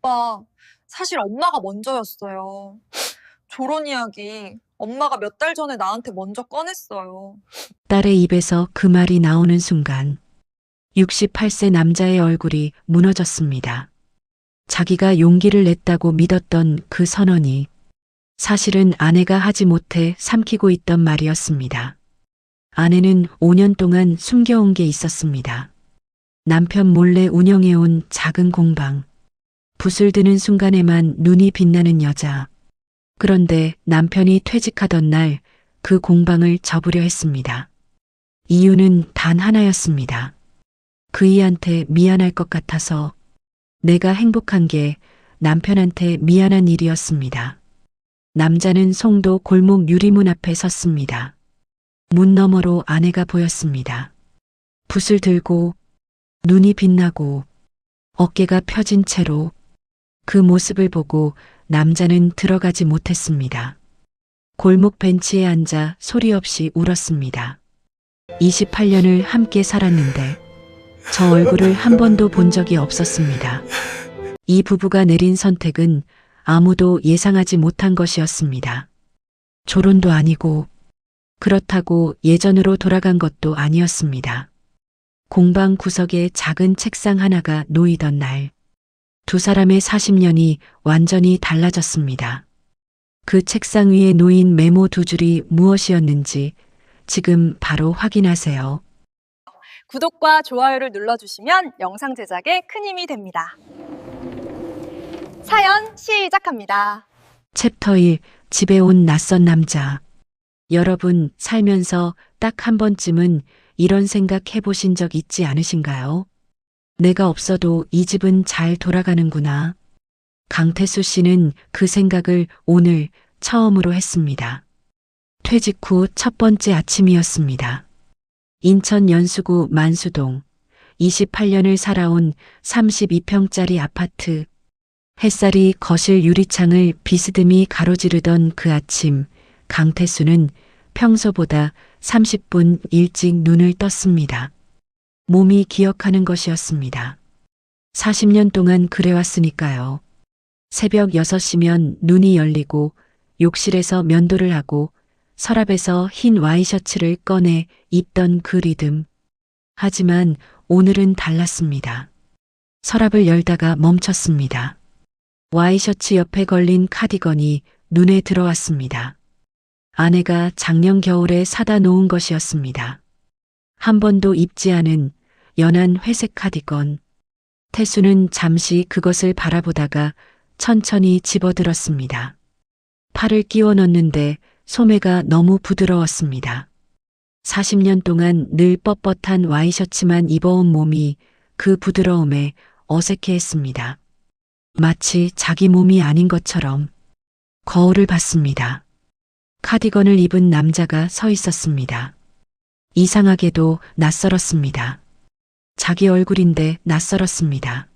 오빠, 사실 엄마가 먼저였어요. 결혼 이야기 엄마가 몇 달 전에 나한테 먼저 꺼냈어요. 딸의 입에서 그 말이 나오는 순간 68세 남자의 얼굴이 무너졌습니다. 자기가 용기를 냈다고 믿었던 그 선언이 사실은 아내가 하지 못해 삼키고 있던 말이었습니다. 아내는 5년 동안 숨겨온 게 있었습니다. 남편 몰래 운영해온 작은 공방, 붓을 드는 순간에만 눈이 빛나는 여자. 그런데 남편이 퇴직하던 날 그 공방을 접으려 했습니다. 이유는 단 하나였습니다. 그이한테 미안할 것 같아서. 내가 행복한 게 남편한테 미안한 일이었습니다. 남자는 송도 골목 유리문 앞에 섰습니다. 문 너머로 아내가 보였습니다. 붓을 들고 눈이 빛나고 어깨가 펴진 채로 그 모습을 보고 남자는 들어가지 못했습니다. 골목 벤치에 앉아 소리 없이 울었습니다. 28년을 함께 살았는데 저 얼굴을 한 번도 본 적이 없었습니다. 이 부부가 내린 선택은 아무도 예상하지 못한 것이었습니다. 조론도 아니고 그렇다고 예전으로 돌아간 것도 아니었습니다. 공방 구석에 작은 책상 하나가 놓이던 날, 두 사람의 40년이 완전히 달라졌습니다. 그 책상 위에 놓인 메모 두 줄이 무엇이었는지 지금 바로 확인하세요. 구독과 좋아요를 눌러주시면 영상 제작에 큰 힘이 됩니다. 사연 시작합니다. 챕터 1. 집에 온 낯선 남자. 여러분, 살면서 딱 한 번쯤은 이런 생각 해보신 적 있지 않으신가요? 내가 없어도 이 집은 잘 돌아가는구나. 강태수 씨는 그 생각을 오늘 처음으로 했습니다. 퇴직 후 첫 번째 아침이었습니다. 인천 연수구 만수동 28년을 살아온 32평짜리 아파트. 햇살이 거실 유리창을 비스듬히 가로지르던 그 아침, 강태수는 평소보다 30분 일찍 눈을 떴습니다. 몸이 기억하는 것이었습니다. 40년 동안 그래왔으니까요. 새벽 6시면 눈이 열리고 욕실에서 면도를 하고 서랍에서 흰 와이셔츠를 꺼내 입던 그 리듬. 하지만 오늘은 달랐습니다. 서랍을 열다가 멈췄습니다. 와이셔츠 옆에 걸린 카디건이 눈에 들어왔습니다. 아내가 작년 겨울에 사다 놓은 것이었습니다. 한 번도 입지 않은 연한 회색 카디건. 태수는 잠시 그것을 바라보다가 천천히 집어들었습니다. 팔을 끼워 넣는데 소매가 너무 부드러웠습니다. 40년 동안 늘 뻣뻣한 와이셔츠만 입어온 몸이 그 부드러움에 어색해했습니다. 마치 자기 몸이 아닌 것처럼. 거울을 봤습니다. 카디건을 입은 남자가 서 있었습니다. 이상하게도 낯설었습니다. 자기 얼굴인데 낯설었습니다.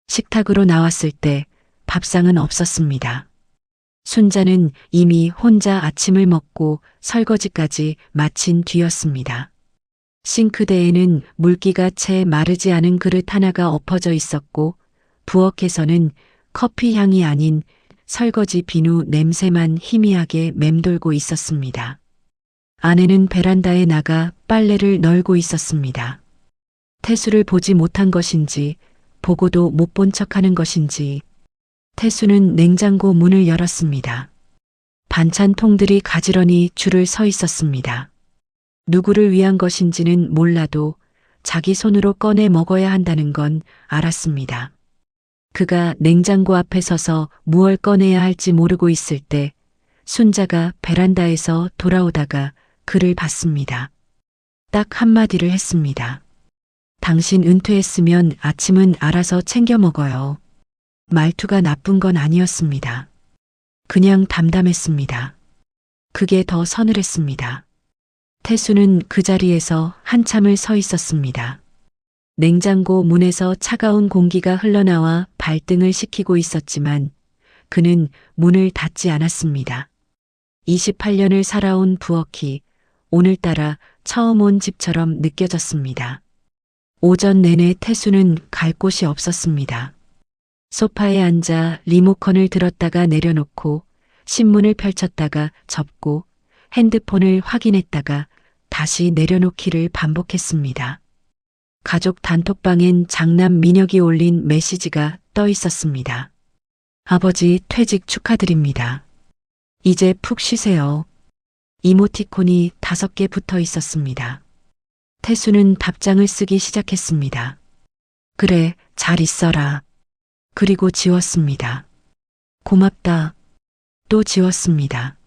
식탁으로 나왔을 때 밥상은 없었습니다. 순자는 이미 혼자 아침을 먹고 설거지까지 마친 뒤였습니다. 싱크대에는 물기가 채 마르지 않은 그릇 하나가 엎어져 있었고 부엌에서는 커피 향이 아닌 설거지 비누 냄새만 희미하게 맴돌고 있었습니다. 아내는 베란다에 나가 빨래를 널고 있었습니다. 태수를 보지 못한 것인지 보고도 못 본 척하는 것인지 태수는 냉장고 문을 열었습니다. 반찬통들이 가지런히 줄을 서 있었습니다. 누구를 위한 것인지는 몰라도 자기 손으로 꺼내 먹어야 한다는 건 알았습니다. 그가 냉장고 앞에 서서 무얼 꺼내야 할지 모르고 있을 때 순자가 베란다에서 돌아오다가 그를 봤습니다. 딱 한마디를 했습니다. 당신 은퇴했으면 아침은 알아서 챙겨 먹어요. 말투가 나쁜 건 아니었습니다. 그냥 담담했습니다. 그게 더 서늘했습니다. 태수는 그 자리에서 한참을 서 있었습니다. 냉장고 문에서 차가운 공기가 흘러나와 발등을 식히고 있었지만 그는 문을 닫지 않았습니다. 28년을 살아온 부엌이 오늘따라 처음 온 집처럼 느껴졌습니다. 오전 내내 태수는 갈 곳이 없었습니다. 소파에 앉아 리모컨을 들었다가 내려놓고 신문을 펼쳤다가 접고 핸드폰을 확인했다가 다시 내려놓기를 반복했습니다. 가족 단톡방엔 장남 민혁이 올린 메시지가 떠 있었습니다. 아버지 퇴직 축하드립니다. 이제 푹 쉬세요. 이모티콘이 5개 붙어 있었습니다. 태수는 답장을 쓰기 시작했습니다. 그래, 잘 있어라. 그리고 지웠습니다. 고맙다. 또 지웠습니다.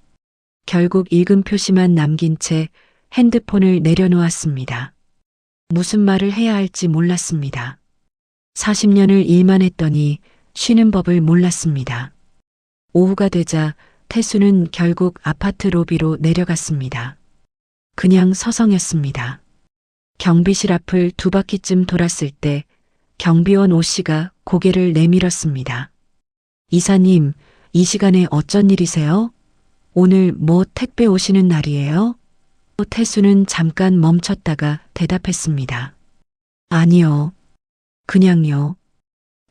결국 읽은 표시만 남긴 채 핸드폰을 내려놓았습니다. 무슨 말을 해야 할지 몰랐습니다. 40년을 일만 했더니 쉬는 법을 몰랐습니다. 오후가 되자 태수는 결국 아파트 로비로 내려갔습니다. 그냥 서성였습니다. 경비실 앞을 2바퀴쯤 돌았을 때 경비원 오 씨가 고개를 내밀었습니다. 이사님, 이 시간에 어쩐 일이세요? 오늘 뭐 택배 오시는 날이에요? 태수는 잠깐 멈췄다가 대답했습니다. 아니요. 그냥요.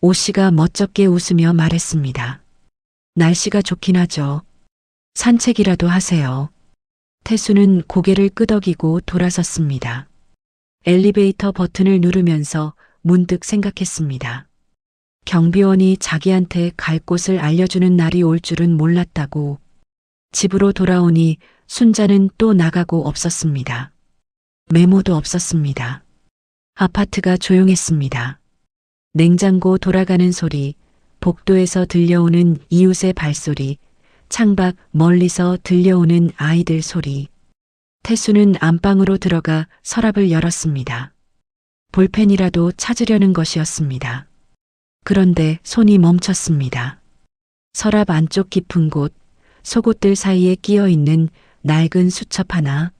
오 씨가 멋쩍게 웃으며 말했습니다. 날씨가 좋긴 하죠. 산책이라도 하세요. 태수는 고개를 끄덕이고 돌아섰습니다. 엘리베이터 버튼을 누르면서 문득 생각했습니다. 경비원이 자기한테 갈 곳을 알려주는 날이 올 줄은 몰랐다고. 집으로 돌아오니 순자는 또 나가고 없었습니다. 메모도 없었습니다. 아파트가 조용했습니다. 냉장고 돌아가는 소리, 복도에서 들려오는 이웃의 발소리, 창밖 멀리서 들려오는 아이들 소리. 태수는 안방으로 들어가 서랍을 열었습니다. 볼펜이라도 찾으려는 것이었습니다. 그런데 손이 멈췄습니다. 서랍 안쪽 깊은 곳, 속옷들 사이에 끼어 있는 낡은 수첩 하나.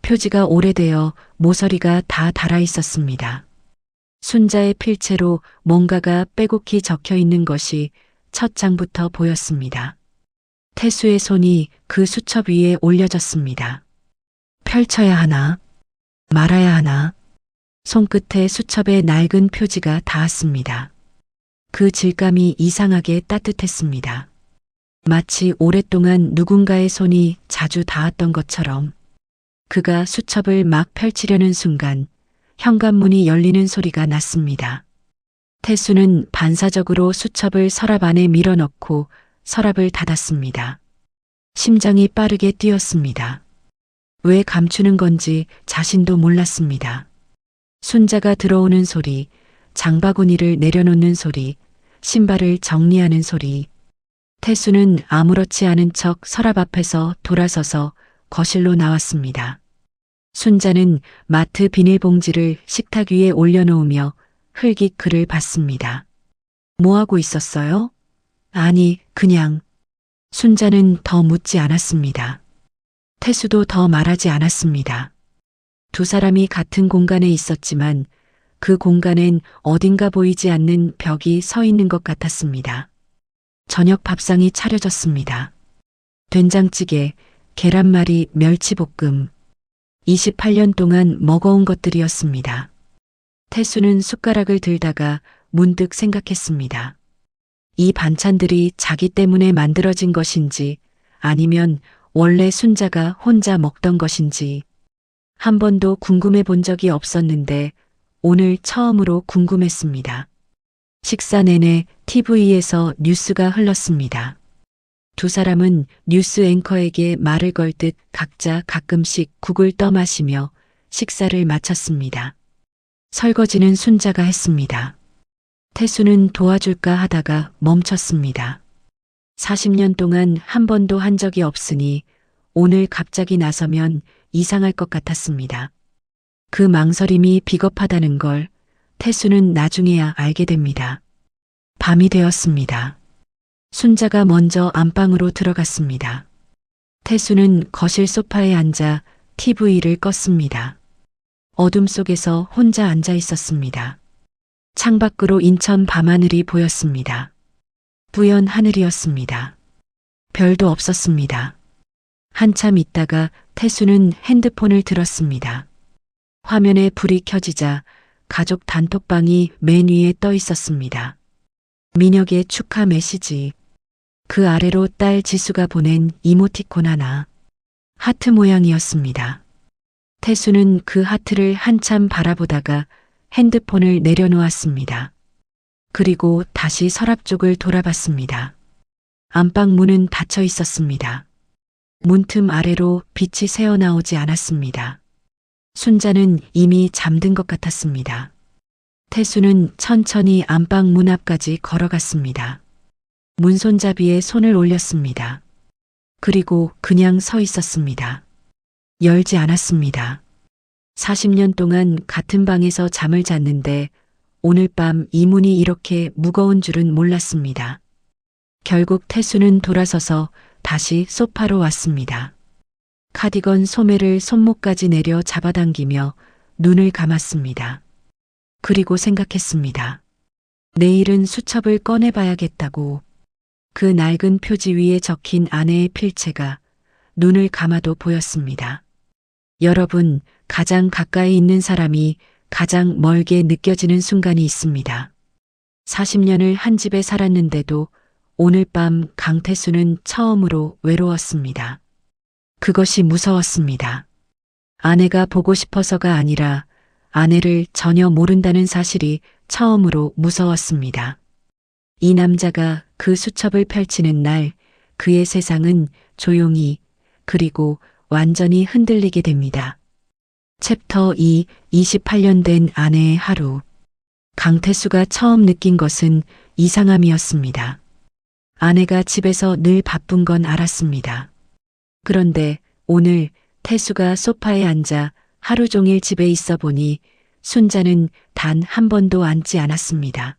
표지가 오래되어 모서리가 다 닳아 있었습니다. 순자의 필체로 뭔가가 빼곡히 적혀 있는 것이 첫 장부터 보였습니다. 태수의 손이 그 수첩 위에 올려졌습니다. 펼쳐야 하나, 말아야 하나. 손끝에 수첩의 낡은 표지가 닿았습니다. 그 질감이 이상하게 따뜻했습니다. 마치 오랫동안 누군가의 손이 자주 닿았던 것처럼. 그가 수첩을 막 펼치려는 순간 현관문이 열리는 소리가 났습니다. 태수는 반사적으로 수첩을 서랍 안에 밀어넣고 서랍을 닫았습니다. 심장이 빠르게 뛰었습니다. 왜 감추는 건지 자신도 몰랐습니다. 순자가 들어오는 소리, 장바구니를 내려놓는 소리, 신발을 정리하는 소리. 태수는 아무렇지 않은 척 서랍 앞에서 돌아서서 거실로 나왔습니다. 순자는 마트 비닐봉지를 식탁 위에 올려놓으며 흘깃 그를 봤습니다. 뭐 하고 있었어요? 아니, 그냥. 순자는 더 묻지 않았습니다. 태수도 더 말하지 않았습니다. 두 사람이 같은 공간에 있었지만 그 공간엔 어딘가 보이지 않는 벽이 서 있는 것 같았습니다. 저녁 밥상이 차려졌습니다. 된장찌개, 계란말이, 멸치볶음. 28년 동안 먹어온 것들이었습니다. 태수는 숟가락을 들다가 문득 생각했습니다. 이 반찬들이 자기 때문에 만들어진 것인지 아니면 원래 순자가 혼자 먹던 것인지 한 번도 궁금해 본 적이 없었는데 오늘 처음으로 궁금했습니다. 식사 내내 TV에서 뉴스가 흘렀습니다. 두 사람은 뉴스 앵커에게 말을 걸 듯 각자 가끔씩 국을 떠마시며 식사를 마쳤습니다. 설거지는 순자가 했습니다. 태수는 도와줄까 하다가 멈췄습니다. 40년 동안 한 번도 한 적이 없으니 오늘 갑자기 나서면 이상할 것 같았습니다. 그 망설임이 비겁하다는 걸 태수는 나중에야 알게 됩니다. 밤이 되었습니다. 순자가 먼저 안방으로 들어갔습니다. 태수는 거실 소파에 앉아 TV를 껐습니다. 어둠 속에서 혼자 앉아 있었습니다. 창밖으로 인천 밤하늘이 보였습니다. 뿌연 하늘이었습니다. 별도 없었습니다. 한참 있다가 태수는 핸드폰을 들었습니다. 화면에 불이 켜지자 가족 단톡방이 맨 위에 떠 있었습니다. 민혁의 축하 메시지. 그 아래로 딸 지수가 보낸 이모티콘 하나. 하트 모양이었습니다. 태수는 그 하트를 한참 바라보다가 핸드폰을 내려놓았습니다. 그리고 다시 서랍 쪽을 돌아봤습니다. 안방 문은 닫혀 있었습니다. 문틈 아래로 빛이 새어나오지 않았습니다. 순자는 이미 잠든 것 같았습니다. 태수는 천천히 안방 문 앞까지 걸어갔습니다. 문손잡이에 손을 올렸습니다. 그리고 그냥 서 있었습니다. 열지 않았습니다. 40년 동안 같은 방에서 잠을 잤는데 오늘 밤 이 문이 이렇게 무거운 줄은 몰랐습니다. 결국 태수는 돌아서서 다시 소파로 왔습니다. 카디건 소매를 손목까지 내려 잡아당기며 눈을 감았습니다. 그리고 생각했습니다. 내일은 수첩을 꺼내봐야겠다고. 그 낡은 표지 위에 적힌 아내의 필체가 눈을 감아도 보였습니다. 여러분, 가장 가까이 있는 사람이 가장 멀게 느껴지는 순간이 있습니다. 40년을 한 집에 살았는데도 오늘 밤 강태수는 처음으로 외로웠습니다. 그것이 무서웠습니다. 아내가 보고 싶어서가 아니라 아내를 전혀 모른다는 사실이 처음으로 무서웠습니다. 이 남자가 그 수첩을 펼치는 날 그의 세상은 조용히 그리고 완전히 흔들리게 됩니다. 챕터 2, 28년 된 아내의 하루. 강태수가 처음 느낀 것은 이상함이었습니다. 아내가 집에서 늘 바쁜 건 알았습니다. 그런데 오늘 태수가 소파에 앉아 하루 종일 집에 있어 보니 순자는 단 한 번도 앉지 않았습니다.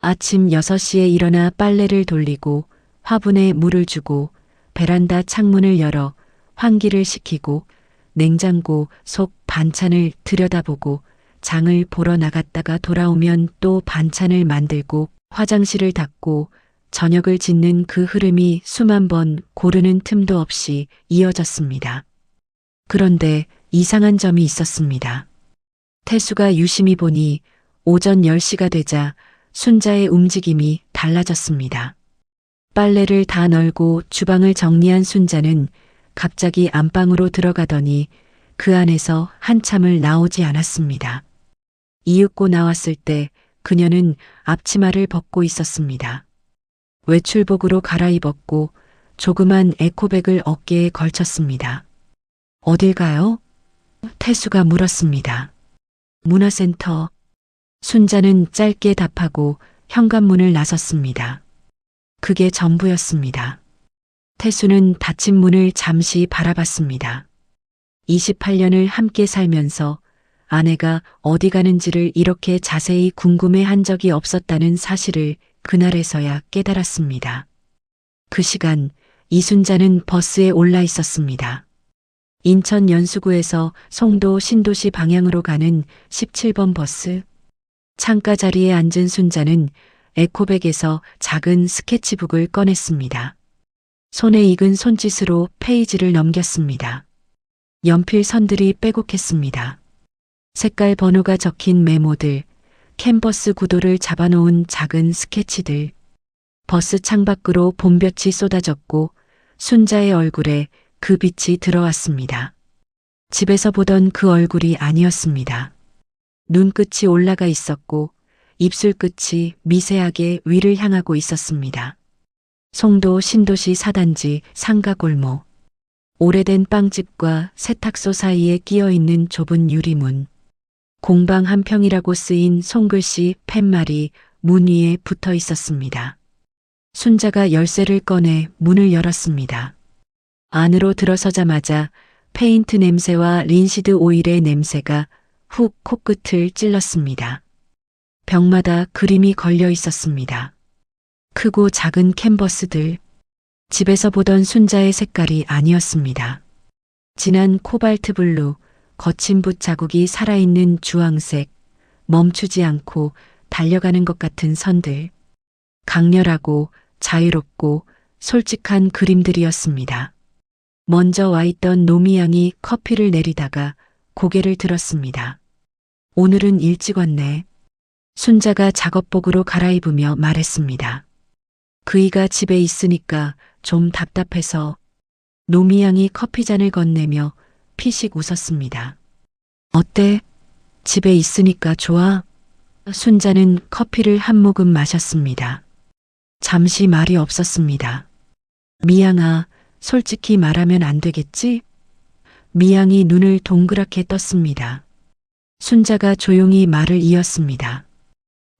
아침 6시에 일어나 빨래를 돌리고 화분에 물을 주고 베란다 창문을 열어 환기를 시키고 냉장고 속 반찬을 들여다보고 장을 보러 나갔다가 돌아오면 또 반찬을 만들고 화장실을 닦고 저녁을 짓는 그 흐름이 수만 번 고르는 틈도 없이 이어졌습니다. 그런데 이상한 점이 있었습니다. 태수가 유심히 보니 오전 10시가 되자 순자의 움직임이 달라졌습니다. 빨래를 다 널고 주방을 정리한 순자는 갑자기 안방으로 들어가더니 그 안에서 한참을 나오지 않았습니다. 이윽고 나왔을 때 그녀는 앞치마를 벗고 있었습니다. 외출복으로 갈아입었고 조그만 에코백을 어깨에 걸쳤습니다. 어딜 가요? 태수가 물었습니다. 문화센터. 순자는 짧게 답하고 현관문을 나섰습니다. 그게 전부였습니다. 태수는 닫힌 문을 잠시 바라봤습니다. 28년을 함께 살면서 아내가 어디 가는지를 이렇게 자세히 궁금해한 적이 없었다는 사실을 그날에서야 깨달았습니다. 그 시간 이순자는 버스에 올라 있었습니다. 인천 연수구에서 송도 신도시 방향으로 가는 17번 버스. 창가 자리에 앉은 순자는 에코백에서 작은 스케치북을 꺼냈습니다. 손에 익은 손짓으로 페이지를 넘겼습니다. 연필 선들이 빼곡했습니다. 색깔 번호가 적힌 메모들, 캔버스 구도를 잡아놓은 작은 스케치들. 버스 창밖으로 봄볕이 쏟아졌고 순자의 얼굴에 그 빛이 들어왔습니다. 집에서 보던 그 얼굴이 아니었습니다. 눈끝이 올라가 있었고 입술 끝이 미세하게 위를 향하고 있었습니다. 송도 신도시 4단지 상가골목. 오래된 빵집과 세탁소 사이에 끼어있는 좁은 유리문. 공방 한 평이라고 쓰인 손글씨 팻말이 문 위에 붙어 있었습니다. 순자가 열쇠를 꺼내 문을 열었습니다. 안으로 들어서자마자 페인트 냄새와 린시드 오일의 냄새가 훅 코끝을 찔렀습니다. 벽마다 그림이 걸려 있었습니다. 크고 작은 캔버스들. 집에서 보던 순자의 색깔이 아니었습니다. 진한 코발트 블루, 거친 붓 자국이 살아있는 주황색, 멈추지 않고 달려가는 것 같은 선들. 강렬하고 자유롭고 솔직한 그림들이었습니다. 먼저 와 있던 노미 양이 커피를 내리다가 고개를 들었습니다. 오늘은 일찍 왔네. 순자가 작업복으로 갈아입으며 말했습니다. 그이가 집에 있으니까 좀 답답해서. 노미양이 커피잔을 건네며 피식 웃었습니다. 어때? 집에 있으니까 좋아? 순자는 커피를 한 모금 마셨습니다. 잠시 말이 없었습니다. 미양아, 솔직히 말하면 안 되겠지? 미양이 눈을 동그랗게 떴습니다. 순자가 조용히 말을 이었습니다.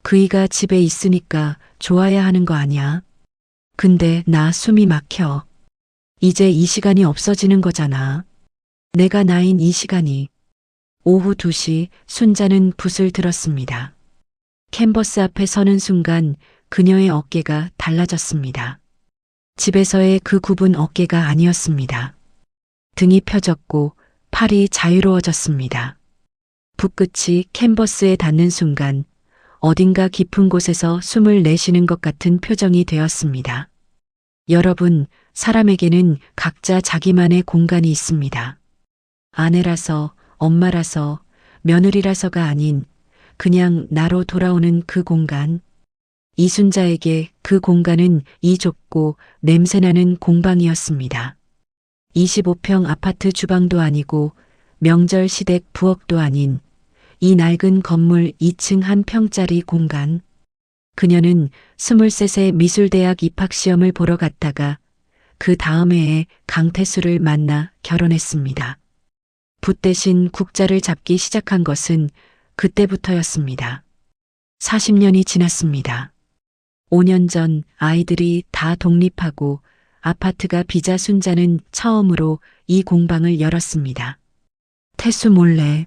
그이가 집에 있으니까 좋아야 하는 거 아니야? 근데 나 숨이 막혀. 이제 이 시간이 없어지는 거잖아. 내가 나인 이 시간이. 오후 2시 순자는 붓을 들었습니다. 캔버스 앞에 서는 순간 그녀의 어깨가 달라졌습니다. 집에서의 그 굽은 어깨가 아니었습니다. 등이 펴졌고 팔이 자유로워졌습니다. 붓끝이 캔버스에 닿는 순간 어딘가 깊은 곳에서 숨을 내쉬는 것 같은 표정이 되었습니다. 여러분, 사람에게는 각자 자기만의 공간이 있습니다. 아내라서, 엄마라서, 며느리라서가 아닌 그냥 나로 돌아오는 그 공간. 이순자에게 그 공간은 이 좁고 냄새나는 공방이었습니다. 25평 아파트 주방도 아니고 명절 시댁 부엌도 아닌 이 낡은 건물 2층 한 평짜리 공간. 그녀는 23세 미술대학 입학시험을 보러 갔다가 그 다음 해에 강태수를 만나 결혼했습니다. 붓 대신 국자를 잡기 시작한 것은 그때부터였습니다. 40년이 지났습니다. 5년 전 아이들이 다 독립하고 아파트가 비자 순자는 처음으로 이 공방을 열었습니다. 태수 몰래.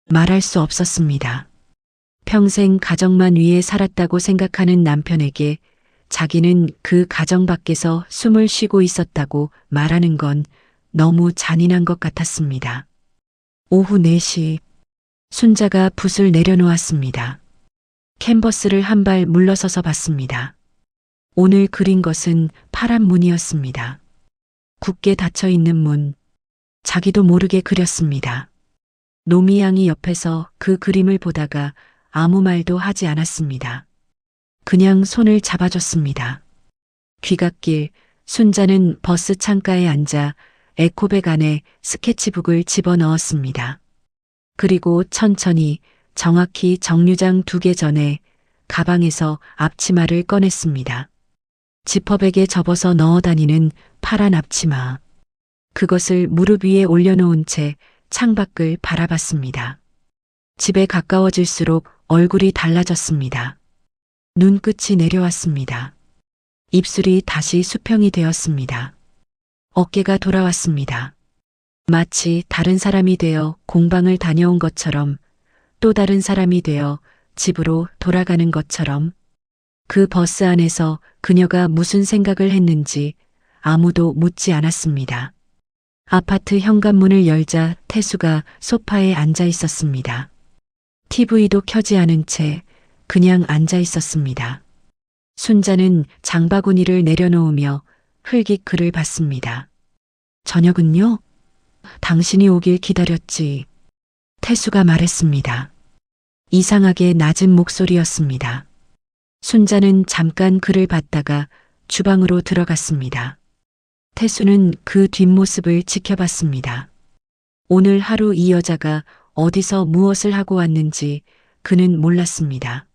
말할 수 없었습니다. 평생 가정만 위해 살았다고 생각하는 남편에게 자기는 그 가정 밖에서 숨을 쉬고 있었다고 말하는 건 너무 잔인한 것 같았습니다. 오후 4시 순자가 붓을 내려놓았습니다. 캔버스를 한 발 물러서서 봤습니다. 오늘 그린 것은 파란 문이었습니다. 굳게 닫혀있는 문. 자기도 모르게 그렸습니다. 노미양이 옆에서 그 그림을 보다가 아무 말도 하지 않았습니다. 그냥 손을 잡아줬습니다. 귀갓길, 순자는 버스 창가에 앉아 에코백 안에 스케치북을 집어넣었습니다. 그리고 천천히 정확히 정류장 2개 전에 가방에서 앞치마를 꺼냈습니다. 지퍼백에 접어서 넣어 다니는 파란 앞치마. 그것을 무릎 위에 올려놓은 채 창밖을 바라봤습니다. 집에 가까워질수록 얼굴이 달라졌습니다. 눈끝이 내려왔습니다. 입술이 다시 수평이 되었습니다. 어깨가 돌아왔습니다. 마치 다른 사람이 되어 공방을 다녀온 것처럼 또 다른 사람이 되어 집으로 돌아가는 것처럼. 그 버스 안에서 그녀가 무슨 생각을 했는지 아무도 묻지 않았습니다. 아파트 현관문을 열자 태수가 소파에 앉아 있었습니다. TV도 켜지 않은 채 그냥 앉아 있었습니다. 순자는 장바구니를 내려놓으며 흘깃 그를 봤습니다. 저녁은요? 당신이 오길 기다렸지. 태수가 말했습니다. 이상하게 낮은 목소리였습니다. 순자는 잠깐 그를 봤다가 주방으로 들어갔습니다. 태수는 그 뒷모습을 지켜봤습니다. 오늘 하루 이 여자가 어디서 무엇을 하고 왔는지 그는 몰랐습니다.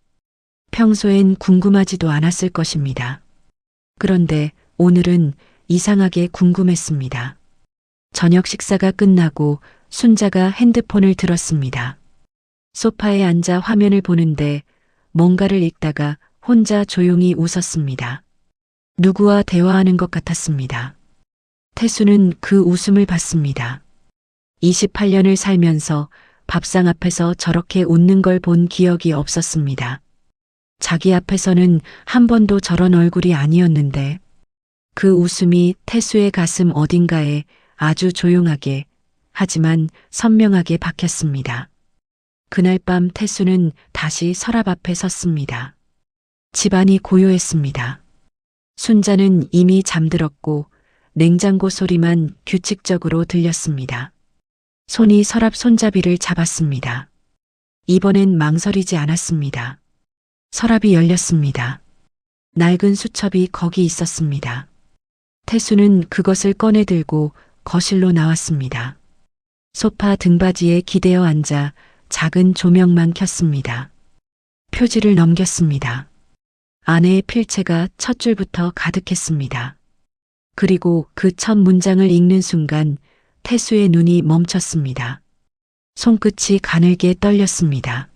평소엔 궁금하지도 않았을 것입니다. 그런데 오늘은 이상하게 궁금했습니다. 저녁 식사가 끝나고 순자가 핸드폰을 들었습니다. 소파에 앉아 화면을 보는데 뭔가를 읽다가 혼자 조용히 웃었습니다. 누구와 대화하는 것 같았습니다. 태수는 그 웃음을 봤습니다. 28년을 살면서 밥상 앞에서 저렇게 웃는 걸 본 기억이 없었습니다. 자기 앞에서는 한 번도 저런 얼굴이 아니었는데 그 웃음이 태수의 가슴 어딘가에 아주 조용하게 하지만 선명하게 박혔습니다. 그날 밤 태수는 다시 서랍 앞에 섰습니다. 집안이 고요했습니다. 순자는 이미 잠들었고 냉장고 소리만 규칙적으로 들렸습니다. 손이 서랍 손잡이를 잡았습니다. 이번엔 망설이지 않았습니다. 서랍이 열렸습니다. 낡은 수첩이 거기 있었습니다. 태수는 그것을 꺼내 들고 거실로 나왔습니다. 소파 등받이에 기대어 앉아 작은 조명만 켰습니다. 표지를 넘겼습니다. 아내의 필체가 첫 줄부터 가득했습니다. 그리고 그 첫 문장을 읽는 순간 태수의 눈이 멈췄습니다. 손끝이 가늘게 떨렸습니다.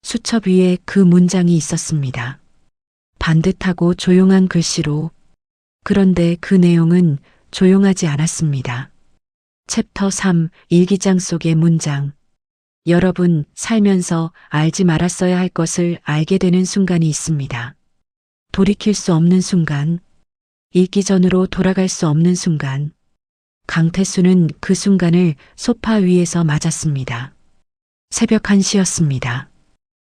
수첩 위에 그 문장이 있었습니다. 반듯하고 조용한 글씨로. 그런데 그 내용은 조용하지 않았습니다. 챕터 3 일기장 속의 문장. 여러분, 살면서 알지 말았어야 할 것을 알게 되는 순간이 있습니다. 돌이킬 수 없는 순간. 읽기 전으로 돌아갈 수 없는 순간. 강태수는 그 순간을 소파 위에서 맞았습니다. 새벽 1시였습니다.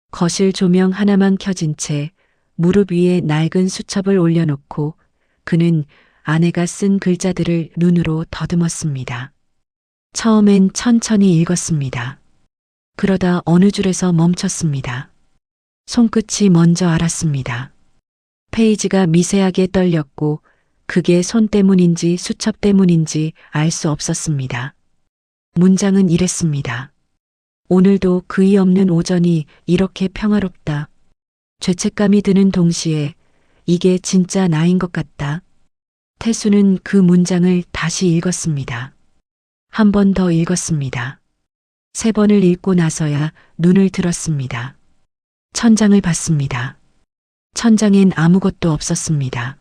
거실 조명 하나만 켜진 채 무릎 위에 낡은 수첩을 올려놓고 그는 아내가 쓴 글자들을 눈으로 더듬었습니다. 처음엔 천천히 읽었습니다. 그러다 어느 줄에서 멈췄습니다. 손끝이 먼저 알았습니다. 페이지가 미세하게 떨렸고 그게 손 때문인지 수첩 때문인지 알 수 없었습니다. 문장은 이랬습니다. 오늘도 그이 없는 오전이 이렇게 평화롭다. 죄책감이 드는 동시에 이게 진짜 나인 것 같다. 태수는 그 문장을 다시 읽었습니다. 한 번 더 읽었습니다. 3번을 읽고 나서야 눈을 들었습니다. 천장을 봤습니다. 천장엔 아무것도 없었습니다.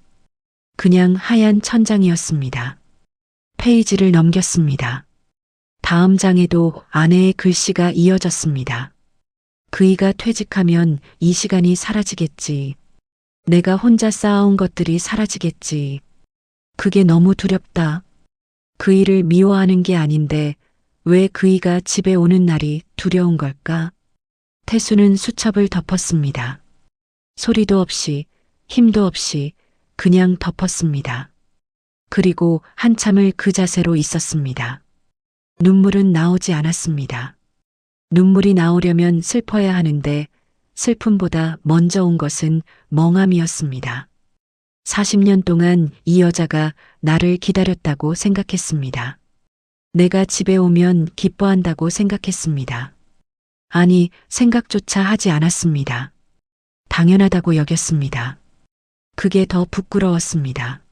그냥 하얀 천장이었습니다. 페이지를 넘겼습니다. 다음 장에도 아내의 글씨가 이어졌습니다. 그이가 퇴직하면 이 시간이 사라지겠지. 내가 혼자 쌓아온 것들이 사라지겠지. 그게 너무 두렵다. 그이를 미워하는 게 아닌데 왜 그이가 집에 오는 날이 두려운 걸까? 태수는 수첩을 덮었습니다. 소리도 없이, 힘도 없이 그냥 덮었습니다. 그리고 한참을 그 자세로 있었습니다. 눈물은 나오지 않았습니다. 눈물이 나오려면 슬퍼야 하는데 슬픔보다 먼저 온 것은 멍함이었습니다. 40년 동안 이 여자가 나를 기다렸다고 생각했습니다. 내가 집에 오면 기뻐한다고 생각했습니다. 아니, 생각조차 하지 않았습니다. 당연하다고 여겼습니다. 그게 더 부끄러웠습니다.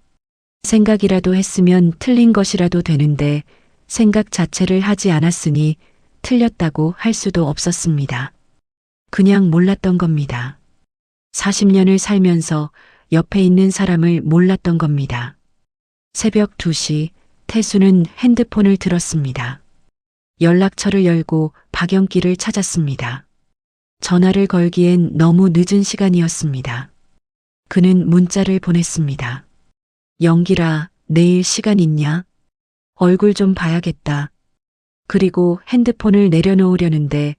생각이라도 했으면 틀린 것이라도 되는데 생각 자체를 하지 않았으니 틀렸다고 할 수도 없었습니다. 그냥 몰랐던 겁니다. 40년을 살면서 옆에 있는 사람을 몰랐던 겁니다. 새벽 2시 태수는 핸드폰을 들었습니다. 연락처를 열고 박영길을 찾았습니다. 전화를 걸기엔 너무 늦은 시간이었습니다. 그는 문자를 보냈습니다. 영길아, 내일 시간 있냐? 얼굴 좀 봐야겠다. 그리고 핸드폰을 내려놓으려는데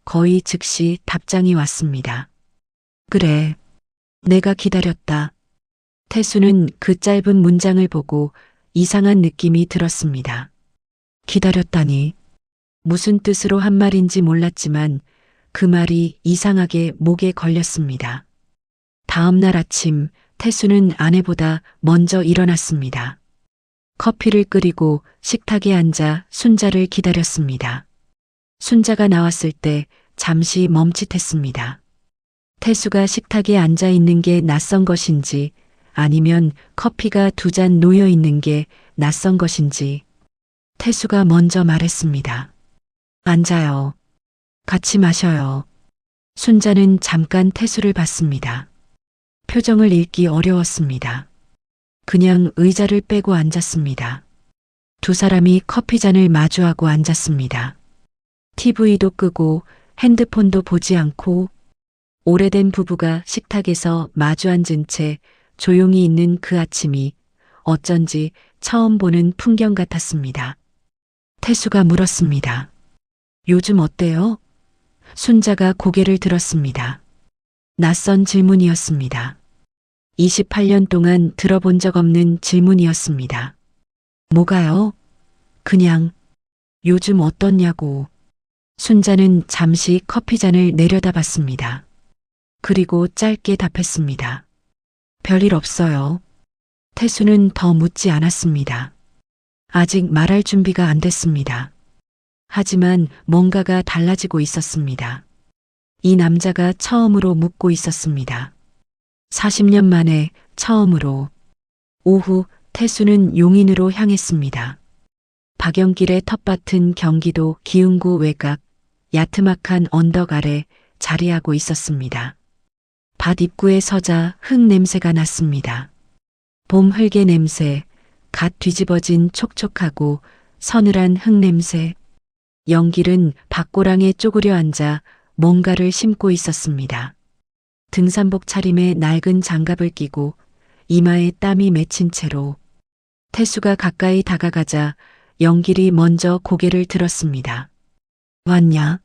거의 즉시 답장이 왔습니다. 그래, 내가 기다렸다. 태수는 그 짧은 문장을 보고 이상한 느낌이 들었습니다. 기다렸다니. 무슨 뜻으로 한 말인지 몰랐지만 그 말이 이상하게 목에 걸렸습니다. 다음 날 아침 태수는 아내보다 먼저 일어났습니다. 커피를 끓이고 식탁에 앉아 순자를 기다렸습니다. 순자가 나왔을 때 잠시 멈칫했습니다. 태수가 식탁에 앉아 있는 게 낯선 것인지 아니면 커피가 2잔 놓여 있는 게 낯선 것인지 태수가 먼저 말했습니다. 앉아요. 같이 마셔요. 순자는 잠깐 태수를 봤습니다. 표정을 읽기 어려웠습니다. 그냥 의자를 빼고 앉았습니다. 두 사람이 커피잔을 마주하고 앉았습니다. TV도 끄고 핸드폰도 보지 않고 오래된 부부가 식탁에서 마주 앉은 채 조용히 있는 그 아침이 어쩐지 처음 보는 풍경 같았습니다. 태수가 물었습니다. 요즘 어때요? 순자가 고개를 들었습니다. 낯선 질문이었습니다. 28년 동안 들어본 적 없는 질문이었습니다. 뭐가요? 그냥 요즘 어떻냐고. 순자는 잠시 커피잔을 내려다봤습니다. 그리고 짧게 답했습니다. 별일 없어요. 태수는 더 묻지 않았습니다. 아직 말할 준비가 안 됐습니다. 하지만 뭔가가 달라지고 있었습니다. 이 남자가 처음으로 묻고 있었습니다. 40년 만에 처음으로. 오후 태수는 용인으로 향했습니다. 박영길의 텃밭은 경기도 기흥구 외곽 야트막한 언덕 아래 자리하고 있었습니다. 밭 입구에 서자 흙 냄새가 났습니다. 봄 흙의 냄새, 갓 뒤집어진 촉촉하고 서늘한 흙 냄새. 영길은 밭고랑에 쪼그려 앉아 뭔가를 심고 있었습니다. 등산복 차림에 낡은 장갑을 끼고 이마에 땀이 맺힌 채로. 태수가 가까이 다가가자 영길이 먼저 고개를 들었습니다. 왔냐?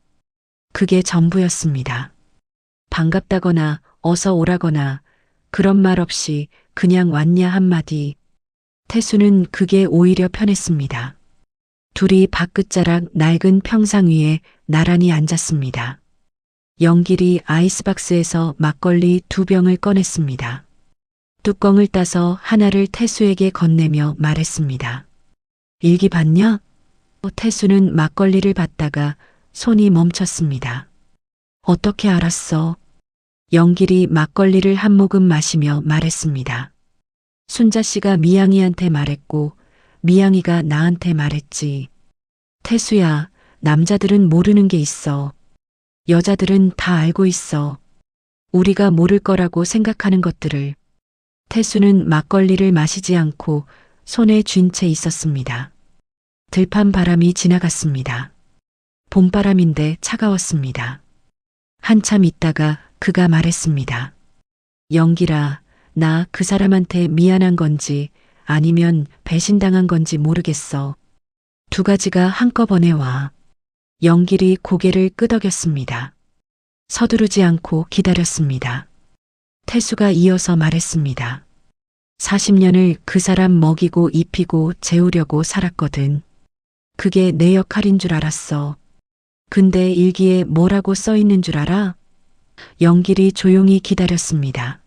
그게 전부였습니다. 반갑다거나 어서 오라거나 그런 말 없이 그냥 왔냐 한마디. 태수는 그게 오히려 편했습니다. 둘이 밭 끝자락 낡은 평상 위에 나란히 앉았습니다. 영길이 아이스박스에서 막걸리 2병을 꺼냈습니다. 뚜껑을 따서 하나를 태수에게 건네며 말했습니다. 일기 봤냐? 태수는 막걸리를 받다가 손이 멈췄습니다. 어떻게 알았어? 영길이 막걸리를 한 모금 마시며 말했습니다. 순자 씨가 미양이한테 말했고 미양이가 나한테 말했지. 태수야, 남자들은 모르는 게 있어. 여자들은 다 알고 있어. 우리가 모를 거라고 생각하는 것들을. 태수는 막걸리를 마시지 않고 손에 쥔 채 있었습니다. 들판 바람이 지나갔습니다. 봄바람인데 차가웠습니다. 한참 있다가 그가 말했습니다. 영길아, 나 그 사람한테 미안한 건지 아니면 배신당한 건지 모르겠어. 두 가지가 한꺼번에 와. 영길이 고개를 끄덕였습니다. 서두르지 않고 기다렸습니다. 태수가 이어서 말했습니다. 40년을 그 사람 먹이고 입히고 재우려고 살았거든. 그게 내 역할인 줄 알았어. 근데 일기에 뭐라고 써 있는 줄 알아? 영길이 조용히 기다렸습니다.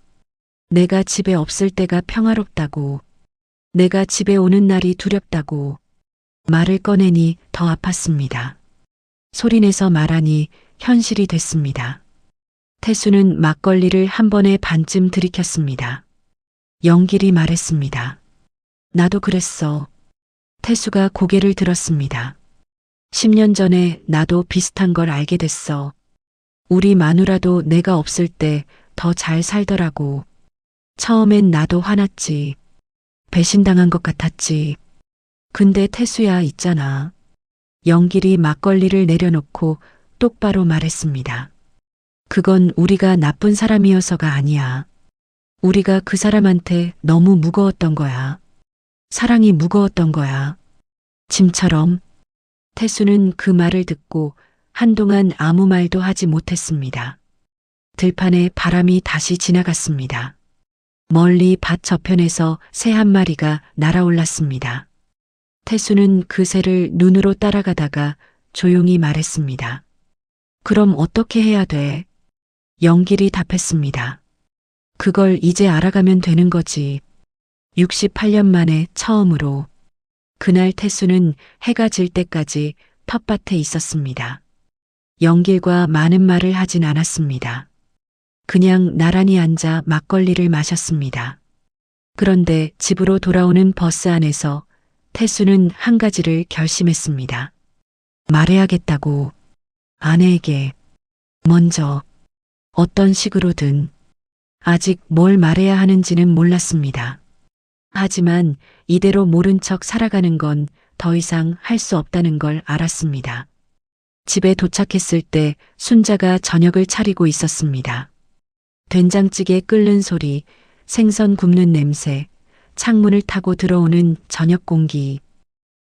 내가 집에 없을 때가 평화롭다고. 내가 집에 오는 날이 두렵다고. 말을 꺼내니 더 아팠습니다. 소리내서 말하니 현실이 됐습니다. 태수는 막걸리를 한 번에 반쯤 들이켰습니다. 영길이 말했습니다. 나도 그랬어. 태수가 고개를 들었습니다. 10년 전에 나도 비슷한 걸 알게 됐어. 우리 마누라도 내가 없을 때 더 잘 살더라고. 처음엔 나도 화났지. 배신당한 것 같았지. 근데 태수야 있잖아. 영길이 막걸리를 내려놓고 똑바로 말했습니다. 그건 우리가 나쁜 사람이어서가 아니야. 우리가 그 사람한테 너무 무거웠던 거야. 사랑이 무거웠던 거야. 짐처럼. 태수는 그 말을 듣고 한동안 아무 말도 하지 못했습니다. 들판에 바람이 다시 지나갔습니다. 멀리 밭 저편에서 새 한 마리가 날아올랐습니다. 태수는 그 새를 눈으로 따라가다가 조용히 말했습니다. 그럼 어떻게 해야 돼? 영길이 답했습니다. 그걸 이제 알아가면 되는 거지. 68년 만에 처음으로. 그날 태수는 해가 질 때까지 텃밭에 있었습니다. 영길과 많은 말을 하진 않았습니다. 그냥 나란히 앉아 막걸리를 마셨습니다. 그런데 집으로 돌아오는 버스 안에서 태수는 한 가지를 결심했습니다. 말해야겠다고. 아내에게. 먼저. 어떤 식으로든. 아직 뭘 말해야 하는지는 몰랐습니다. 하지만 이대로 모른 척 살아가는 건 더 이상 할 수 없다는 걸 알았습니다. 집에 도착했을 때 순자가 저녁을 차리고 있었습니다. 된장찌개 끓는 소리, 생선 굽는 냄새, 창문을 타고 들어오는 저녁 공기.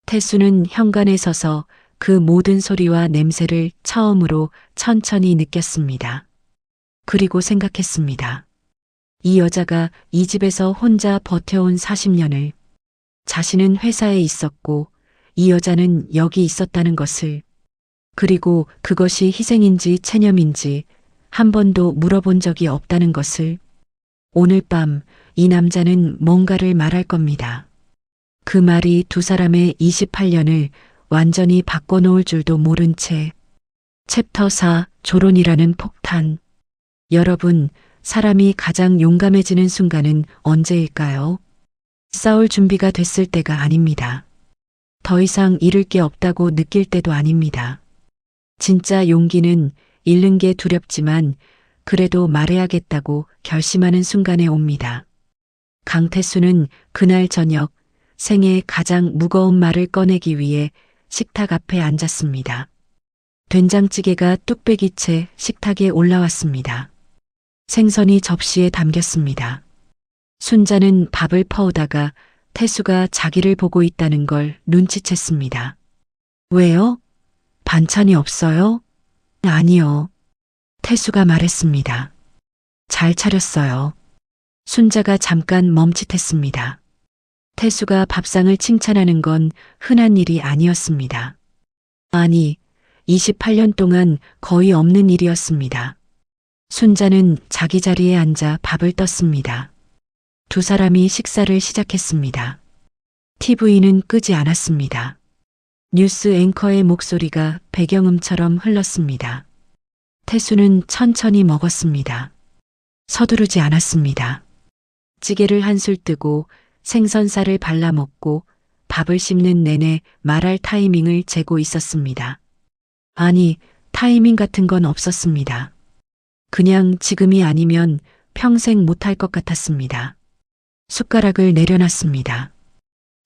태수는 현관에 서서 그 모든 소리와 냄새를 처음으로 천천히 느꼈습니다. 그리고 생각했습니다. 이 여자가 이 집에서 혼자 버텨온 40년을, 자신은 회사에 있었고 이 여자는 여기 있었다는 것을, 그리고 그것이 희생인지 체념인지 한 번도 물어본 적이 없다는 것을. 오늘 밤 이 남자는 뭔가를 말할 겁니다. 그 말이 두 사람의 28년을 완전히 바꿔놓을 줄도 모른 채. 챕터 4 조론이라는 폭탄. 여러분, 사람이 가장 용감해지는 순간은 언제일까요? 싸울 준비가 됐을 때가 아닙니다. 더 이상 잃을 게 없다고 느낄 때도 아닙니다. 진짜 용기는 잃는 게 두렵지만 그래도 말해야겠다고 결심하는 순간에 옵니다. 강태수는 그날 저녁 생애의 가장 무거운 말을 꺼내기 위해 식탁 앞에 앉았습니다. 된장찌개가 뚝배기째 식탁에 올라왔습니다. 생선이 접시에 담겼습니다. 순자는 밥을 퍼오다가 태수가 자기를 보고 있다는 걸 눈치챘습니다. 왜요? 반찬이 없어요? 아니요. 태수가 말했습니다. 잘 차렸어요. 순자가 잠깐 멈칫했습니다. 태수가 밥상을 칭찬하는 건 흔한 일이 아니었습니다. 아니, 28년 동안 거의 없는 일이었습니다. 순자는 자기 자리에 앉아 밥을 떴습니다. 두 사람이 식사를 시작했습니다. TV는 끄지 않았습니다. 뉴스 앵커의 목소리가 배경음처럼 흘렀습니다. 태수는 천천히 먹었습니다. 서두르지 않았습니다. 찌개를 한술 뜨고 생선살을 발라 먹고 밥을 씹는 내내 말할 타이밍을 재고 있었습니다. 아니, 타이밍 같은 건 없었습니다. 그냥 지금이 아니면 평생 못할 것 같았습니다. 숟가락을 내려놨습니다.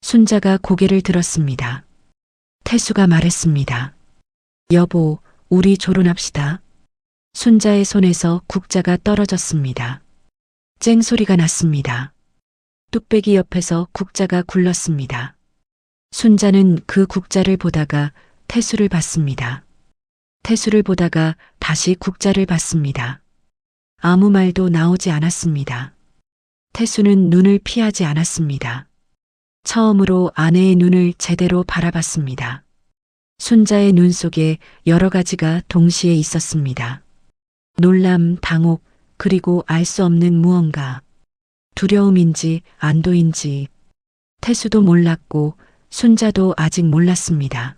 순자가 고개를 들었습니다. 태수가 말했습니다. 여보, 우리 조론합시다. 순자의 손에서 국자가 떨어졌습니다. 쨍 소리가 났습니다. 뚝배기 옆에서 국자가 굴렀습니다. 순자는 그 국자를 보다가 태수를 봤습니다. 태수를 보다가 다시 국자를 봤습니다. 아무 말도 나오지 않았습니다. 태수는 눈을 피하지 않았습니다. 처음으로 아내의 눈을 제대로 바라봤습니다. 순자의 눈 속에 여러 가지가 동시에 있었습니다. 놀람, 당혹, 그리고 알 수 없는 무언가. 두려움인지 안도인지. 태수도 몰랐고 순자도 아직 몰랐습니다.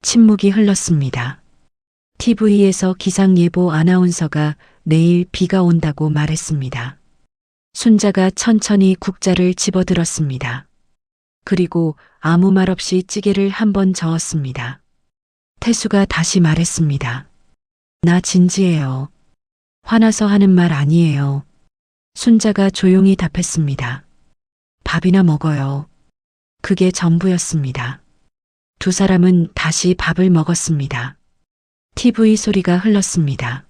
침묵이 흘렀습니다. TV에서 기상예보 아나운서가 내일 비가 온다고 말했습니다. 순자가 천천히 국자를 집어들었습니다. 그리고 아무 말 없이 찌개를 한 번 저었습니다. 태수가 다시 말했습니다. 나 진지해요. 화나서 하는 말 아니에요. 순자가 조용히 답했습니다. 밥이나 먹어요. 그게 전부였습니다. 두 사람은 다시 밥을 먹었습니다. TV 소리가 흘렀습니다.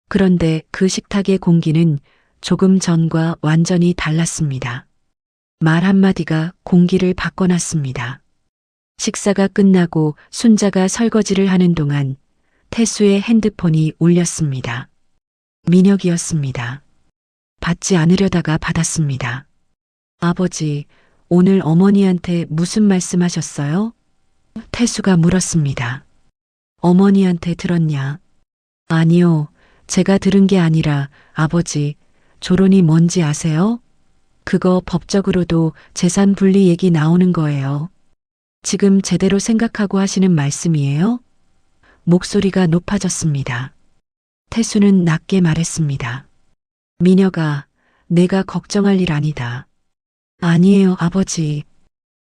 그런데 그 식탁의 공기는 조금 전과 완전히 달랐습니다. 말 한마디가 공기를 바꿔놨습니다. 식사가 끝나고 순자가 설거지를 하는 동안 태수의 핸드폰이 울렸습니다. 민혁이었습니다. 받지 않으려다가 받았습니다. 아버지, 오늘 어머니한테 무슨 말씀하셨어요? 태수가 물었습니다. 어머니한테 들었냐? 아니요, 제가 들은 게 아니라 아버지, 조론이 뭔지 아세요? 그거 법적으로도 재산 분리 얘기 나오는 거예요. 지금 제대로 생각하고 하시는 말씀이에요? 목소리가 높아졌습니다. 태수는 낮게 말했습니다. 민혁아, 내가 걱정할 일 아니다. 아니에요, 아버지.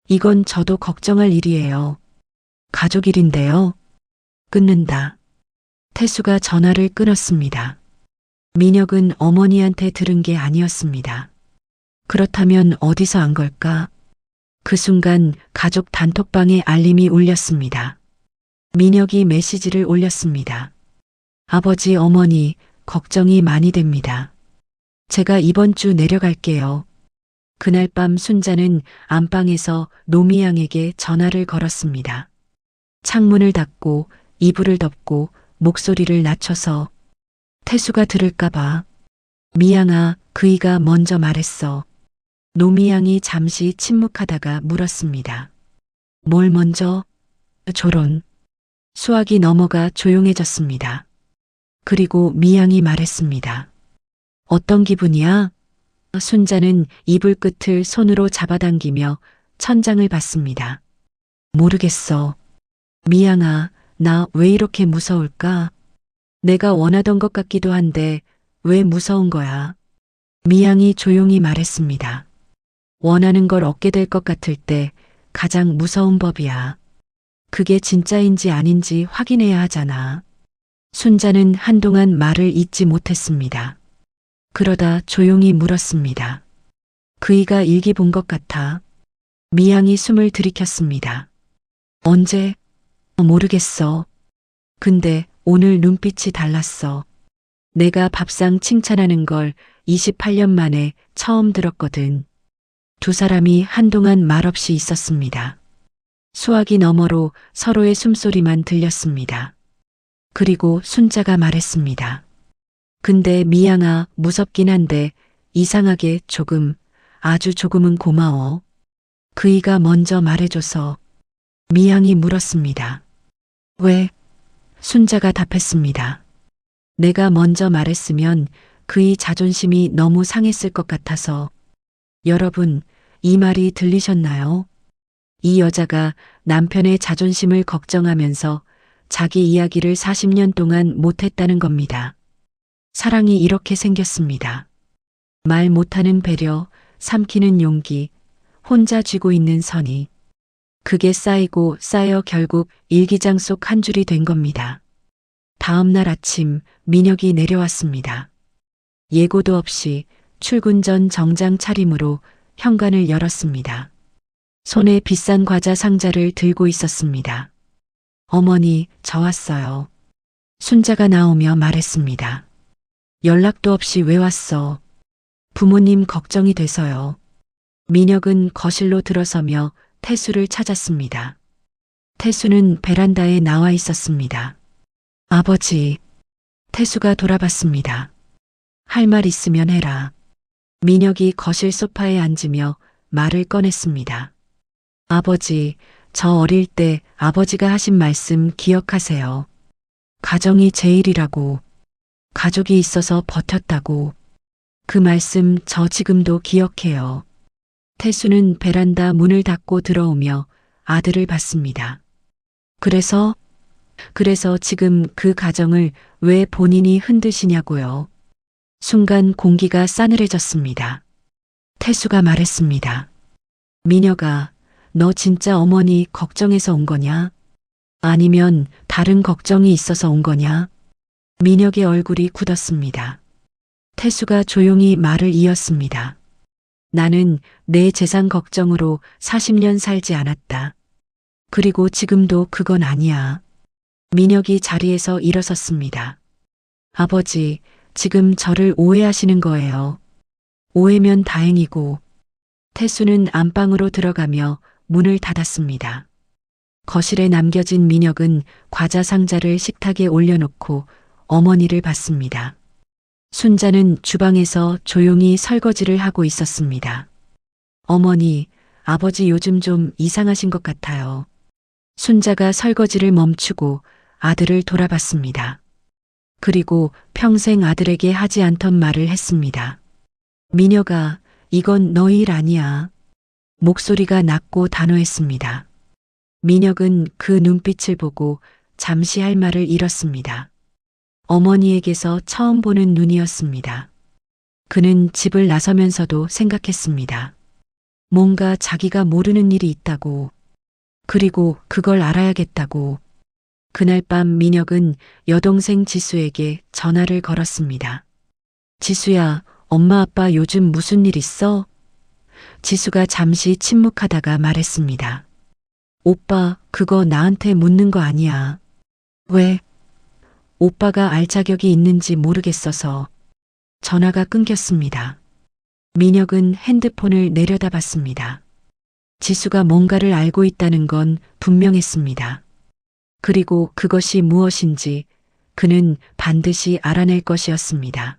이건 저도 걱정할 일이에요. 가족 일인데요. 끊는다. 태수가 전화를 끊었습니다. 민혁은 어머니한테 들은 게 아니었습니다. 그렇다면 어디서 안 걸까? 그 순간 가족 단톡방에 알림이 울렸습니다. 민혁이 메시지를 올렸습니다. 아버지, 어머니, 걱정이 많이 됩니다. 제가 이번 주 내려갈게요. 그날 밤 순자는 안방에서 노미양에게 전화를 걸었습니다. 창문을 닫고 이불을 덮고 목소리를 낮춰서. 태수가 들을까봐. 미양아, 그이가 먼저 말했어. 노미양이 잠시 침묵하다가 물었습니다. 뭘 먼저? 조론. 수학이 넘어가 조용해졌습니다. 그리고 미양이 말했습니다. 어떤 기분이야? 순자는 이불 끝을 손으로 잡아당기며 천장을 봤습니다. 모르겠어. 미양아, 나 왜 이렇게 무서울까? 내가 원하던 것 같기도 한데 왜 무서운 거야? 미양이 조용히 말했습니다. 원하는 걸 얻게 될 것 같을 때 가장 무서운 법이야. 그게 진짜인지 아닌지 확인해야 하잖아. 순자는 한동안 말을 잇지 못했습니다. 그러다 조용히 물었습니다. 그이가 일기 본 것 같아. 미양이 숨을 들이켰습니다. 언제? 모르겠어. 근데 오늘 눈빛이 달랐어. 내가 밥상 칭찬하는 걸 28년 만에 처음 들었거든. 두 사람이 한동안 말없이 있었습니다. 수화기 너머로 서로의 숨소리만 들렸습니다. 그리고 순자가 말했습니다. 근데 미양아, 무섭긴 한데 이상하게 조금, 아주 조금은 고마워. 그이가 먼저 말해줘서. 미양이 물었습니다. 왜? 순자가 답했습니다. 내가 먼저 말했으면 그의 자존심이 너무 상했을 것 같아서. 여러분, 이 말이 들리셨나요? 이 여자가 남편의 자존심을 걱정하면서 자기 이야기를 40년 동안 못했다는 겁니다. 사랑이 이렇게 생겼습니다. 말 못하는 배려, 삼키는 용기, 혼자 쥐고 있는 선이. 그게 쌓이고 쌓여 결국 일기장 속 한 줄이 된 겁니다. 다음 날 아침 민혁이 내려왔습니다. 예고도 없이 출근 전 정장 차림으로 현관을 열었습니다. 손에 비싼 과자 상자를 들고 있었습니다. 어머니, 저 왔어요. 순자가 나오며 말했습니다. 연락도 없이 왜 왔어? 부모님 걱정이 돼서요. 민혁은 거실로 들어서며 태수를 찾았습니다. 태수는 베란다에 나와 있었습니다. 아버지. 태수가 돌아봤습니다. 할 말 있으면 해라. 민혁이 거실 소파에 앉으며 말을 꺼냈습니다. 아버지, 저 어릴 때 아버지가 하신 말씀 기억하세요. 가정이 제일이라고. 가족이 있어서 버텼다고. 그 말씀 저 지금도 기억해요. 태수는 베란다 문을 닫고 들어오며 아들을 봤습니다. 그래서 지금 그 가정을 왜 본인이 흔드시냐고요. 순간 공기가 싸늘해졌습니다. 태수가 말했습니다. 민혁아, 너 진짜 어머니 걱정해서 온 거냐? 아니면 다른 걱정이 있어서 온 거냐? 민혁의 얼굴이 굳었습니다. 태수가 조용히 말을 이었습니다. 나는 내 재산 걱정으로 40년 살지 않았다. 그리고 지금도 그건 아니야. 민혁이 자리에서 일어섰습니다. 아버지, 지금 저를 오해하시는 거예요. 오해면 다행이고. 태수는 안방으로 들어가며 문을 닫았습니다. 거실에 남겨진 민혁은 과자 상자를 식탁에 올려놓고 어머니를 봤습니다. 순자는 주방에서 조용히 설거지를 하고 있었습니다. 어머니, 아버지 요즘 좀 이상하신 것 같아요. 순자가 설거지를 멈추고 아들을 돌아봤습니다. 그리고 평생 아들에게 하지 않던 말을 했습니다. 민혁아, 이건 너 일 아니야. 목소리가 낮고 단호했습니다. 민혁은 그 눈빛을 보고 잠시 할 말을 잃었습니다. 어머니에게서 처음 보는 눈이었습니다. 그는 집을 나서면서도 생각했습니다. 뭔가 자기가 모르는 일이 있다고. 그리고 그걸 알아야겠다고. 그날 밤 민혁은 여동생 지수에게 전화를 걸었습니다. 지수야, 엄마 아빠 요즘 무슨 일 있어? 지수가 잠시 침묵하다가 말했습니다. 오빠, 그거 나한테 묻는 거 아니야. 왜? 오빠가 알 자격이 있는지 모르겠어서. 전화가 끊겼습니다. 민혁은 핸드폰을 내려다봤습니다. 지수가 뭔가를 알고 있다는 건 분명했습니다. 그리고 그것이 무엇인지 그는 반드시 알아낼 것이었습니다.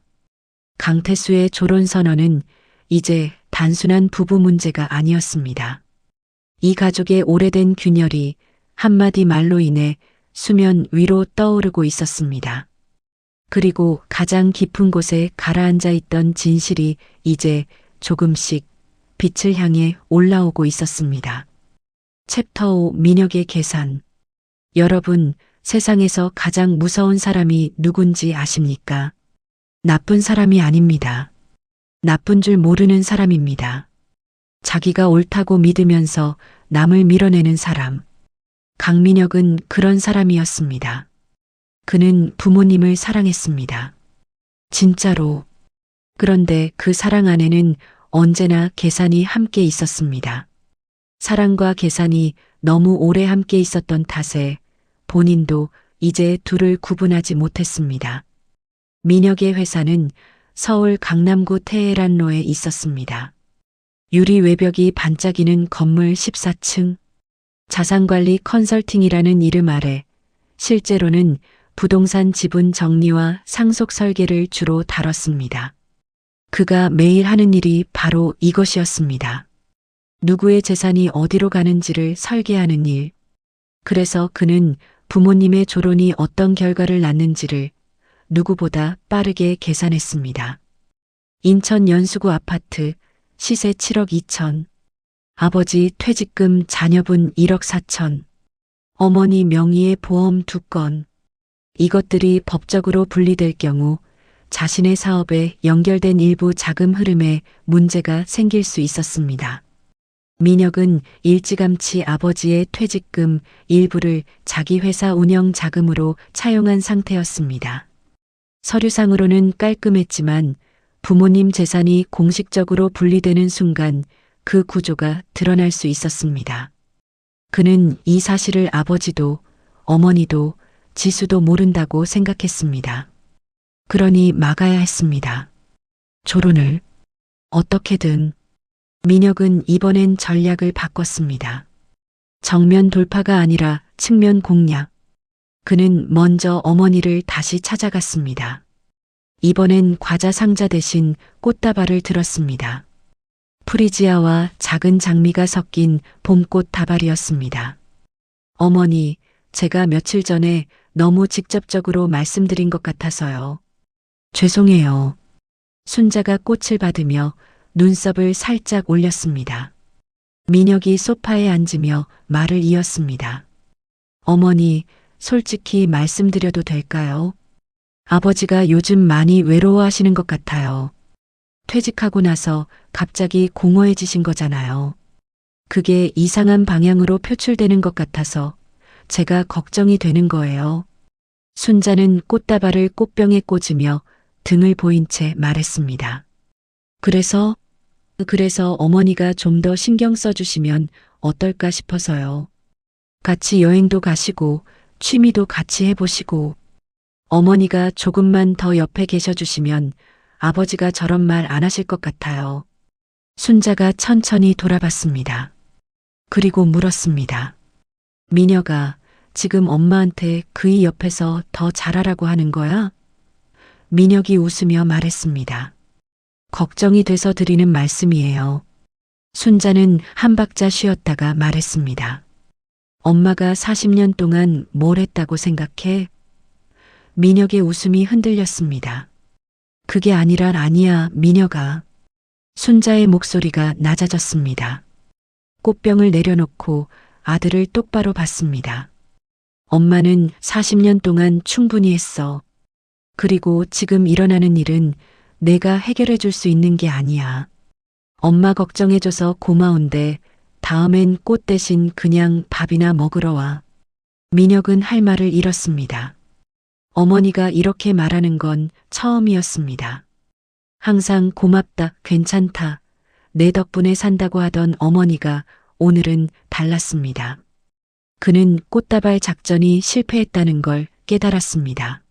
강태수의 졸혼 선언은 이제 단순한 부부 문제가 아니었습니다. 이 가족의 오래된 균열이 한마디 말로 인해 수면 위로 떠오르고 있었습니다. 그리고 가장 깊은 곳에 가라앉아 있던 진실이 이제 조금씩 빛을 향해 올라오고 있었습니다. 챕터 5 민혁의 계산. 여러분, 세상에서 가장 무서운 사람이 누군지 아십니까? 나쁜 사람이 아닙니다. 나쁜 줄 모르는 사람입니다. 자기가 옳다고 믿으면서 남을 밀어내는 사람. 강민혁은 그런 사람이었습니다. 그는 부모님을 사랑했습니다. 진짜로. 그런데 그 사랑 안에는 언제나 계산이 함께 있었습니다. 사랑과 계산이 너무 오래 함께 있었던 탓에 본인도 이제 둘을 구분하지 못했습니다. 민혁의 회사는 서울 강남구 테헤란로에 있었습니다. 유리 외벽이 반짝이는 건물 14층. 자산관리 컨설팅이라는 이름 아래 실제로는 부동산 지분 정리와 상속 설계를 주로 다뤘습니다. 그가 매일 하는 일이 바로 이것이었습니다. 누구의 재산이 어디로 가는지를 설계하는 일. 그래서 그는 부모님의 조론이 어떤 결과를 낳는지를 누구보다 빠르게 계산했습니다. 인천 연수구 아파트 시세 7억 2천. 아버지 퇴직금 자녀분 1억 4천. 어머니 명의의 보험 2건. 이것들이 법적으로 분리될 경우 자신의 사업에 연결된 일부 자금 흐름에 문제가 생길 수 있었습니다. 민혁은 일찌감치 아버지의 퇴직금 일부를 자기 회사 운영 자금으로 차용한 상태였습니다. 서류상으로는 깔끔했지만 부모님 재산이 공식적으로 분리되는 순간 그 구조가 드러날 수 있었습니다. 그는 이 사실을 아버지도 어머니도 지수도 모른다고 생각했습니다. 그러니 막아야 했습니다. 조론을 어떻게든. 민혁은 이번엔 전략을 바꿨습니다. 정면 돌파가 아니라 측면 공략. 그는 먼저 어머니를 다시 찾아갔습니다. 이번엔 과자 상자 대신 꽃다발을 들었습니다. 프리지아와 작은 장미가 섞인 봄꽃 다발이었습니다. 어머니, 제가 며칠 전에 너무 직접적으로 말씀드린 것 같아서요. 죄송해요. 순자가 꽃을 받으며 눈썹을 살짝 올렸습니다. 민혁이 소파에 앉으며 말을 이었습니다. 어머니, 솔직히 말씀드려도 될까요? 아버지가 요즘 많이 외로워하시는 것 같아요. 퇴직하고 나서 갑자기 공허해지신 거잖아요. 그게 이상한 방향으로 표출되는 것 같아서 제가 걱정이 되는 거예요. 순자는 꽃다발을 꽃병에 꽂으며 등을 보인 채 말했습니다. 그래서 어머니가 좀 더 신경 써주시면 어떨까 싶어서요. 같이 여행도 가시고 취미도 같이 해보시고 어머니가 조금만 더 옆에 계셔주시면 아버지가 저런 말 안 하실 것 같아요. 순자가 천천히 돌아봤습니다. 그리고 물었습니다. 민혁아, 지금 엄마한테 그이 옆에서 더 잘하라고 하는 거야? 민혁이 웃으며 말했습니다. 걱정이 돼서 드리는 말씀이에요. 순자는 한 박자 쉬었다가 말했습니다. 엄마가 40년 동안 뭘 했다고 생각해? 민혁의 웃음이 흔들렸습니다. 그게 아니란 아니야, 민혁아. 순자의 목소리가 낮아졌습니다. 꽃병을 내려놓고 아들을 똑바로 봤습니다. 엄마는 40년 동안 충분히 했어. 그리고 지금 일어나는 일은 내가 해결해 줄 수 있는 게 아니야. 엄마 걱정해줘서 고마운데 다음엔 꽃 대신 그냥 밥이나 먹으러 와. 민혁은 할 말을 잃었습니다. 어머니가 이렇게 말하는 건 처음이었습니다. 항상 고맙다, 괜찮다, 내 덕분에 산다고 하던 어머니가 오늘은 달랐습니다. 그는 꽃다발 작전이 실패했다는 걸 깨달았습니다.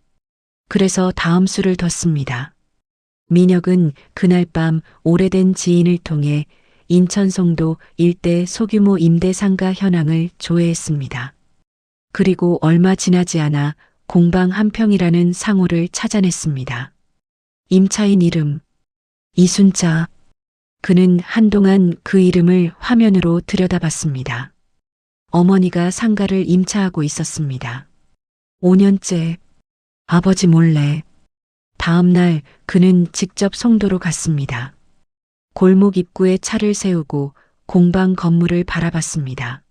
그래서 다음 수를 뒀습니다. 민혁은 그날 밤 오래된 지인을 통해 인천 송도 일대 소규모 임대상가 현황을 조회했습니다. 그리고 얼마 지나지 않아 공방 한 평이라는 상호를 찾아냈습니다. 임차인 이름 이순자. 그는 한동안 그 이름을 화면으로 들여다봤습니다. 어머니가 상가를 임차하고 있었습니다. 5년째 아버지 몰래 다음 날 그는 직접 송도로 갔습니다. 골목 입구에 차를 세우고 공방 건물을 바라봤습니다.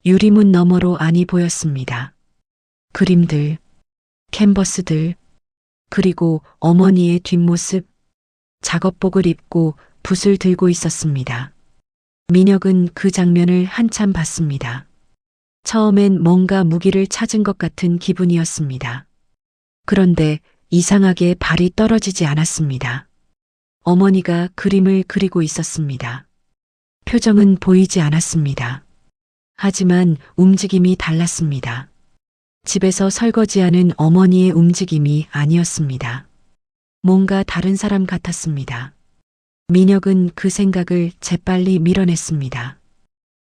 유리문 너머로 안이 보였습니다. 그림들, 캔버스들, 그리고 어머니의 뒷모습, 작업복을 입고 붓을 들고 있었습니다. 민혁은 그 장면을 한참 봤습니다. 처음엔 뭔가 무기를 찾은 것 같은 기분이었습니다. 그런데 이상하게 발이 떨어지지 않았습니다. 어머니가 그림을 그리고 있었습니다. 표정은 보이지 않았습니다. 하지만 움직임이 달랐습니다. 집에서 설거지하는 어머니의 움직임이 아니었습니다. 뭔가 다른 사람 같았습니다. 민혁은 그 생각을 재빨리 밀어냈습니다.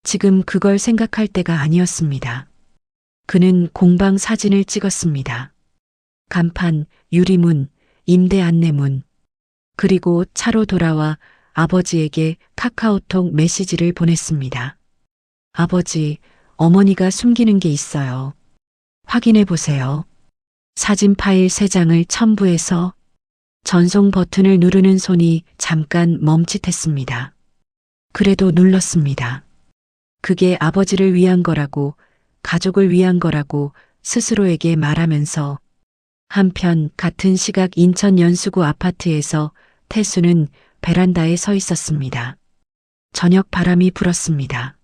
지금 그걸 생각할 때가 아니었습니다. 그는 공방 사진을 찍었습니다. 간판, 유리문, 임대 안내문, 그리고 차로 돌아와 아버지에게 카카오톡 메시지를 보냈습니다. 아버지, 어머니가 숨기는 게 있어요. 확인해 보세요. 사진 파일 3장을 첨부해서 전송 버튼을 누르는 손이 잠깐 멈칫했습니다. 그래도 눌렀습니다. 그게 아버지를 위한 거라고, 가족을 위한 거라고 스스로에게 말하면서 한편 같은 시각 인천 연수구 아파트에서 태수는 베란다에 서 있었습니다. 저녁 바람이 불었습니다.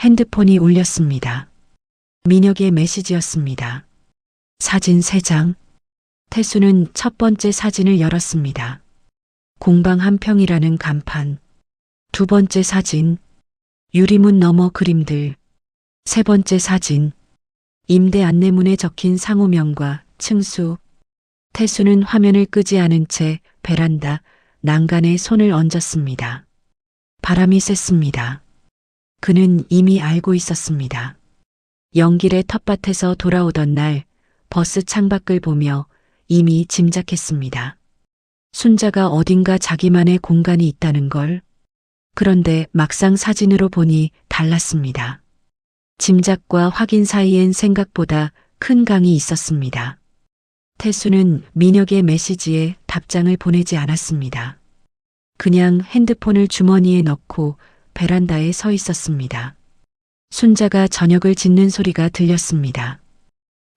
핸드폰이 울렸습니다. 민혁의 메시지였습니다. 사진 3장. 태수는 첫 번째 사진을 열었습니다. 공방 한 평이라는 간판. 두 번째 사진. 유리문 너머 그림들. 세 번째 사진. 임대 안내문에 적힌 상호명과 층수. 태수는 화면을 끄지 않은 채 베란다 난간에 손을 얹었습니다. 바람이 셌습니다. 그는 이미 알고 있었습니다. 연길의 텃밭에서 돌아오던 날 버스 창밖을 보며 이미 짐작했습니다. 순자가 어딘가 자기만의 공간이 있다는 걸. 그런데 막상 사진으로 보니 달랐습니다. 짐작과 확인 사이엔 생각보다 큰 강이 있었습니다. 태수는 민혁의 메시지에 답장을 보내지 않았습니다. 그냥 핸드폰을 주머니에 넣고 베란다에 서 있었습니다. 순자가 저녁을 짓는 소리가 들렸습니다.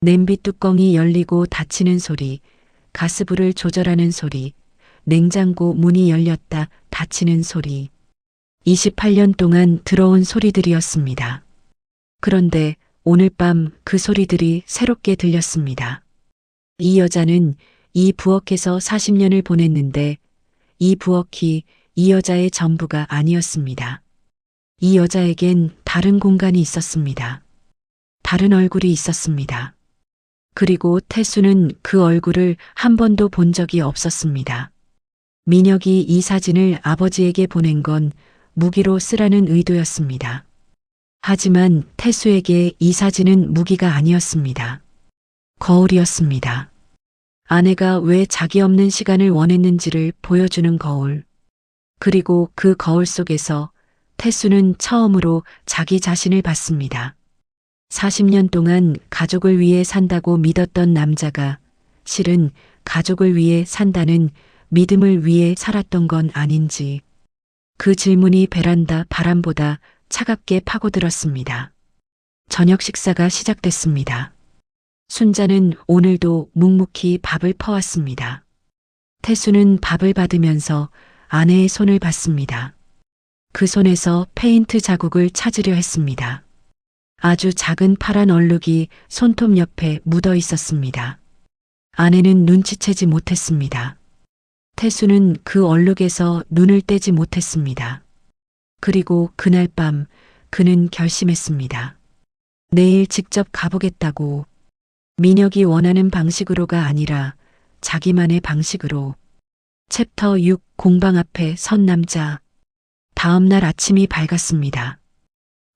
냄비 뚜껑이 열리고 닫히는 소리, 가스불을 조절하는 소리, 냉장고 문이 열렸다 닫히는 소리. 28년 동안 들어온 소리들이었습니다. 그런데 오늘 밤 그 소리들이 새롭게 들렸습니다. 이 여자는 이 부엌에서 40년을 보냈는데 이 부엌이 이 여자의 전부가 아니었습니다. 이 여자에겐 다른 공간이 있었습니다. 다른 얼굴이 있었습니다. 그리고 태수는 그 얼굴을 한 번도 본 적이 없었습니다. 민혁이 이 사진을 아버지에게 보낸 건 무기로 쓰라는 의도였습니다. 하지만 태수에게 이 사진은 무기가 아니었습니다. 거울이었습니다. 아내가 왜 자기 없는 시간을 원했는지를 보여주는 거울. 그리고 그 거울 속에서 태수는 처음으로 자기 자신을 봤습니다. 40년 동안 가족을 위해 산다고 믿었던 남자가 실은 가족을 위해 산다는 믿음을 위해 살았던 건 아닌지. 그 질문이 베란다 바람보다 차갑게 파고들었습니다. 저녁 식사가 시작됐습니다. 순자는 오늘도 묵묵히 밥을 퍼왔습니다. 태수는 밥을 받으면서 아내의 손을 봤습니다. 그 손에서 페인트 자국을 찾으려 했습니다. 아주 작은 파란 얼룩이 손톱 옆에 묻어 있었습니다. 아내는 눈치채지 못했습니다. 태수는 그 얼룩에서 눈을 떼지 못했습니다. 그리고 그날 밤 그는 결심했습니다. 내일 직접 가보겠다고. 민혁이 원하는 방식으로가 아니라 자기만의 방식으로. 챕터 6 공방 앞에 선 남자. 다음 날 아침이 밝았습니다.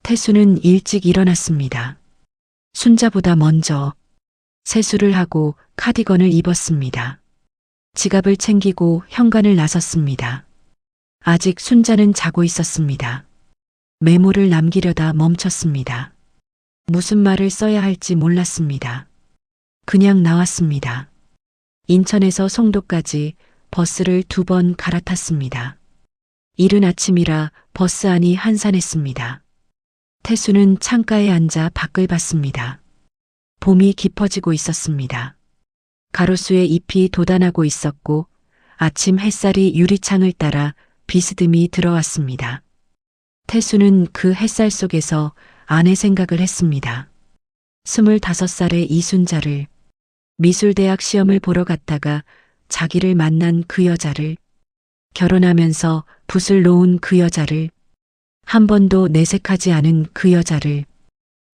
태수는 일찍 일어났습니다. 순자보다 먼저 세수를 하고 카디건을 입었습니다. 지갑을 챙기고 현관을 나섰습니다. 아직 순자는 자고 있었습니다. 메모를 남기려다 멈췄습니다. 무슨 말을 써야 할지 몰랐습니다. 그냥 나왔습니다. 인천에서 송도까지 버스를 2번 갈아탔습니다. 이른 아침이라 버스 안이 한산했습니다. 태수는 창가에 앉아 밖을 봤습니다. 봄이 깊어지고 있었습니다. 가로수에 잎이 돋아나고 있었고 아침 햇살이 유리창을 따라 비스듬히 들어왔습니다. 태수는 그 햇살 속에서 아내 생각을 했습니다. 25살의 이순자를, 미술대학 시험을 보러 갔다가 자기를 만난 그 여자를, 결혼하면서 붓을 놓은 그 여자를, 한 번도 내색하지 않은 그 여자를.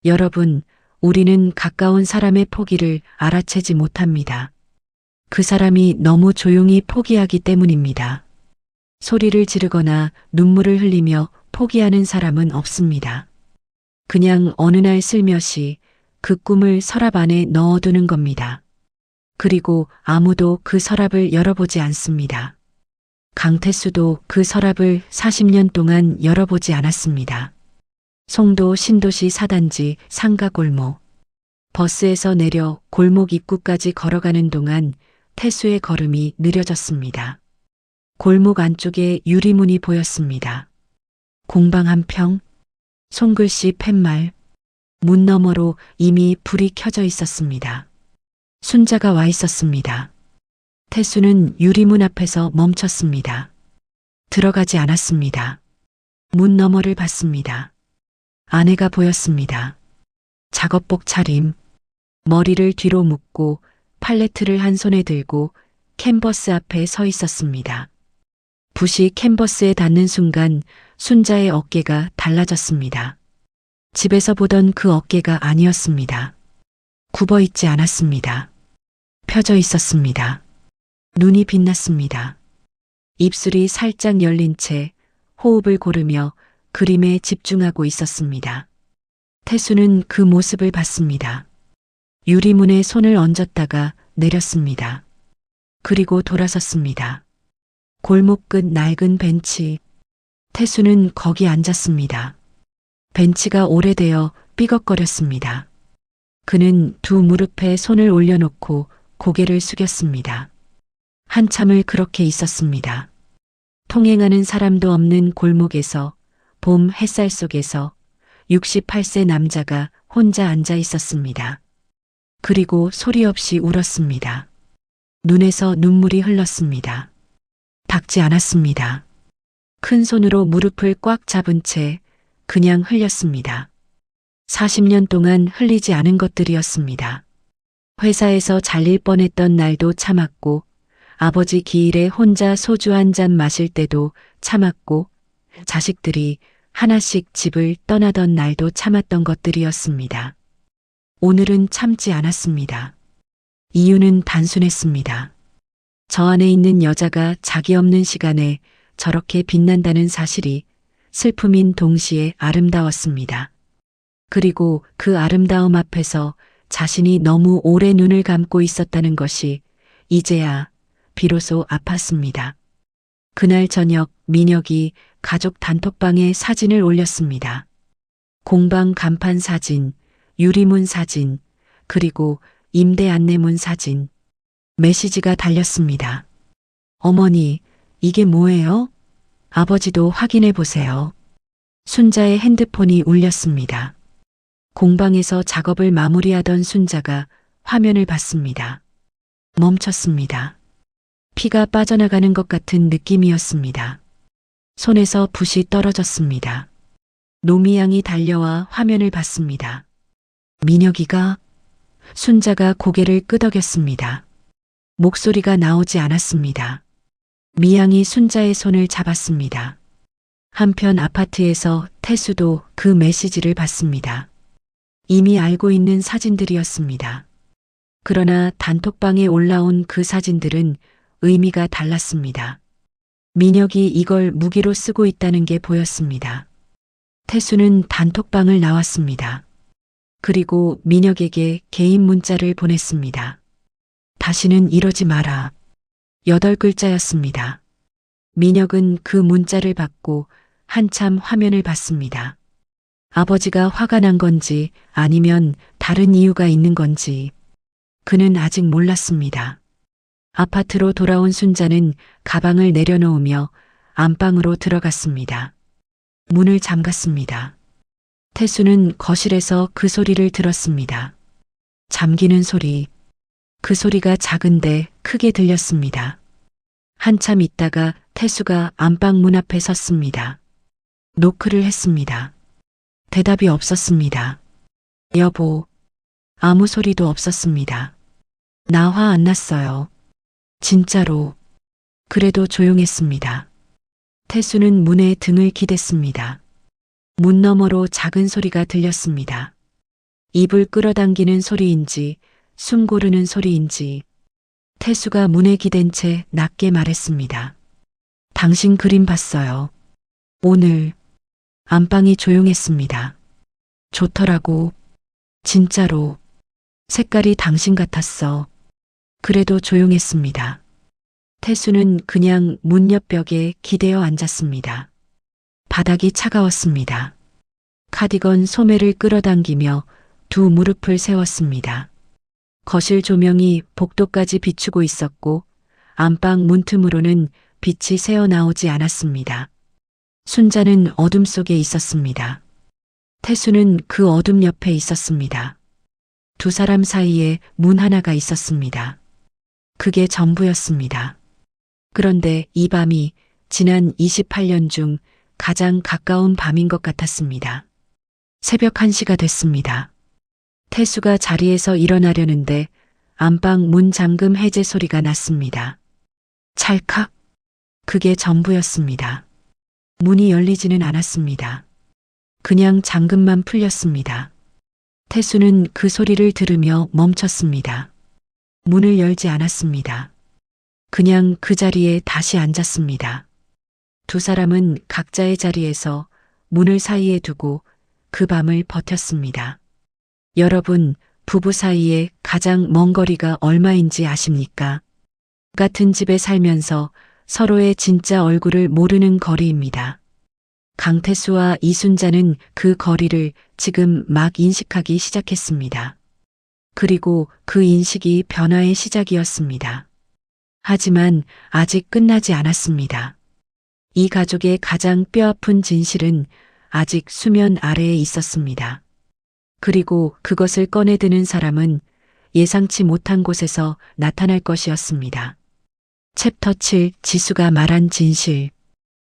여러분, 우리는 가까운 사람의 포기를 알아채지 못합니다. 그 사람이 너무 조용히 포기하기 때문입니다. 소리를 지르거나 눈물을 흘리며 포기하는 사람은 없습니다. 그냥 어느 날 슬며시 그 꿈을 서랍 안에 넣어두는 겁니다. 그리고 아무도 그 서랍을 열어보지 않습니다. 강태수도 그 서랍을 40년 동안 열어보지 않았습니다. 송도 신도시 4단지 상가골목. 버스에서 내려 골목 입구까지 걸어가는 동안 태수의 걸음이 느려졌습니다. 골목 안쪽에 유리문이 보였습니다. 공방 한 평, 손글씨 팻말, 문 너머로 이미 불이 켜져 있었습니다. 순자가 와 있었습니다. 태수는 유리문 앞에서 멈췄습니다. 들어가지 않았습니다. 문 너머를 봤습니다. 아내가 보였습니다. 작업복 차림, 머리를 뒤로 묶고 팔레트를 한 손에 들고 캔버스 앞에 서 있었습니다. 붓이 캔버스에 닿는 순간 순자의 어깨가 달라졌습니다. 집에서 보던 그 어깨가 아니었습니다. 굽어 있지 않았습니다. 펴져 있었습니다. 눈이 빛났습니다. 입술이 살짝 열린 채 호흡을 고르며 그림에 집중하고 있었습니다. 태수는 그 모습을 봤습니다. 유리문에 손을 얹었다가 내렸습니다. 그리고 돌아섰습니다. 골목 끝 낡은 벤치. 태수는 거기 앉았습니다. 벤치가 오래되어 삐걱거렸습니다. 그는 두 무릎에 손을 올려놓고 고개를 숙였습니다. 한참을 그렇게 있었습니다. 통행하는 사람도 없는 골목에서 봄 햇살 속에서 68세 남자가 혼자 앉아 있었습니다. 그리고 소리 없이 울었습니다. 눈에서 눈물이 흘렀습니다. 닦지 않았습니다. 큰 손으로 무릎을 꽉 잡은 채 그냥 흘렸습니다. 40년 동안 흘리지 않은 것들이었습니다. 회사에서 잘릴 뻔했던 날도 참았고, 아버지 기일에 혼자 소주 한 잔 마실 때도 참았고, 자식들이 하나씩 집을 떠나던 날도 참았던 것들이었습니다. 오늘은 참지 않았습니다. 이유는 단순했습니다. 저 안에 있는 여자가 자기 없는 시간에 저렇게 빛난다는 사실이 슬픔인 동시에 아름다웠습니다. 그리고 그 아름다움 앞에서 자신이 너무 오래 눈을 감고 있었다는 것이 이제야 비로소 아팠습니다. 그날 저녁 민혁이 가족 단톡방에 사진을 올렸습니다. 공방 간판 사진, 유리문 사진, 그리고 임대 안내문 사진. 메시지가 달렸습니다. 어머니, 이게 뭐예요? 아버지도 확인해 보세요. 순자의 핸드폰이 울렸습니다. 공방에서 작업을 마무리하던 순자가 화면을 봤습니다. 멈췄습니다. 피가 빠져나가는 것 같은 느낌이었습니다. 손에서 붓이 떨어졌습니다. 노미양이 달려와 화면을 봤습니다. 민혁이가? 순자가 고개를 끄덕였습니다. 목소리가 나오지 않았습니다. 미양이 순자의 손을 잡았습니다. 한편 아파트에서 태수도 그 메시지를 봤습니다. 이미 알고 있는 사진들이었습니다. 그러나 단톡방에 올라온 그 사진들은 의미가 달랐습니다. 민혁이 이걸 무기로 쓰고 있다는 게 보였습니다. 태수는 단톡방을 나왔습니다. 그리고 민혁에게 개인 문자를 보냈습니다. 다시는 이러지 마라. 8글자였습니다. 민혁은 그 문자를 받고 한참 화면을 봤습니다. 아버지가 화가 난 건지 아니면 다른 이유가 있는 건지 그는 아직 몰랐습니다. 아파트로 돌아온 순자는 가방을 내려놓으며 안방으로 들어갔습니다. 문을 잠갔습니다. 태수는 거실에서 그 소리를 들었습니다. 잠기는 소리. 그 소리가 작은데 크게 들렸습니다. 한참 있다가 태수가 안방 문 앞에 섰습니다. 노크를 했습니다. 대답이 없었습니다. 여보. 아무 소리도 없었습니다. 나 화 안 났어요. 진짜로. 그래도 조용했습니다. 태수는 문에 등을 기댔습니다. 문 너머로 작은 소리가 들렸습니다. 입을 끌어당기는 소리인지 숨 고르는 소리인지 태수가 문에 기댄 채 낮게 말했습니다. 당신 그림 봤어요. 오늘. 안방이 조용했습니다. 좋더라고. 진짜로. 색깔이 당신 같았어. 그래도 조용했습니다. 태수는 그냥 문 옆 벽에 기대어 앉았습니다. 바닥이 차가웠습니다. 카디건 소매를 끌어당기며 두 무릎을 세웠습니다. 거실 조명이 복도까지 비추고 있었고 안방 문틈으로는 빛이 새어나오지 않았습니다. 순자는 어둠 속에 있었습니다. 태수는 그 어둠 옆에 있었습니다. 두 사람 사이에 문 하나가 있었습니다. 그게 전부였습니다. 그런데 이 밤이 지난 28년 중 가장 가까운 밤인 것 같았습니다. 새벽 1시가 됐습니다. 태수가 자리에서 일어나려는데 안방 문 잠금 해제 소리가 났습니다. 찰칵. 그게 전부였습니다. 문이 열리지는 않았습니다. 그냥 잠금만 풀렸습니다. 태수는 그 소리를 들으며 멈췄습니다. 문을 열지 않았습니다. 그냥 그 자리에 다시 앉았습니다. 두 사람은 각자의 자리에서 문을 사이에 두고 그 밤을 버텼습니다. 여러분, 부부 사이에 가장 먼 거리가 얼마인지 아십니까? 같은 집에 살면서 서로의 진짜 얼굴을 모르는 거리입니다. 강태수와 이순자는 그 거리를 지금 막 인식하기 시작했습니다. 그리고 그 인식이 변화의 시작이었습니다. 하지만 아직 끝나지 않았습니다. 이 가족의 가장 뼈아픈 진실은 아직 수면 아래에 있었습니다. 그리고 그것을 꺼내드는 사람은 예상치 못한 곳에서 나타날 것이었습니다. 챕터 7 지수가 말한 진실.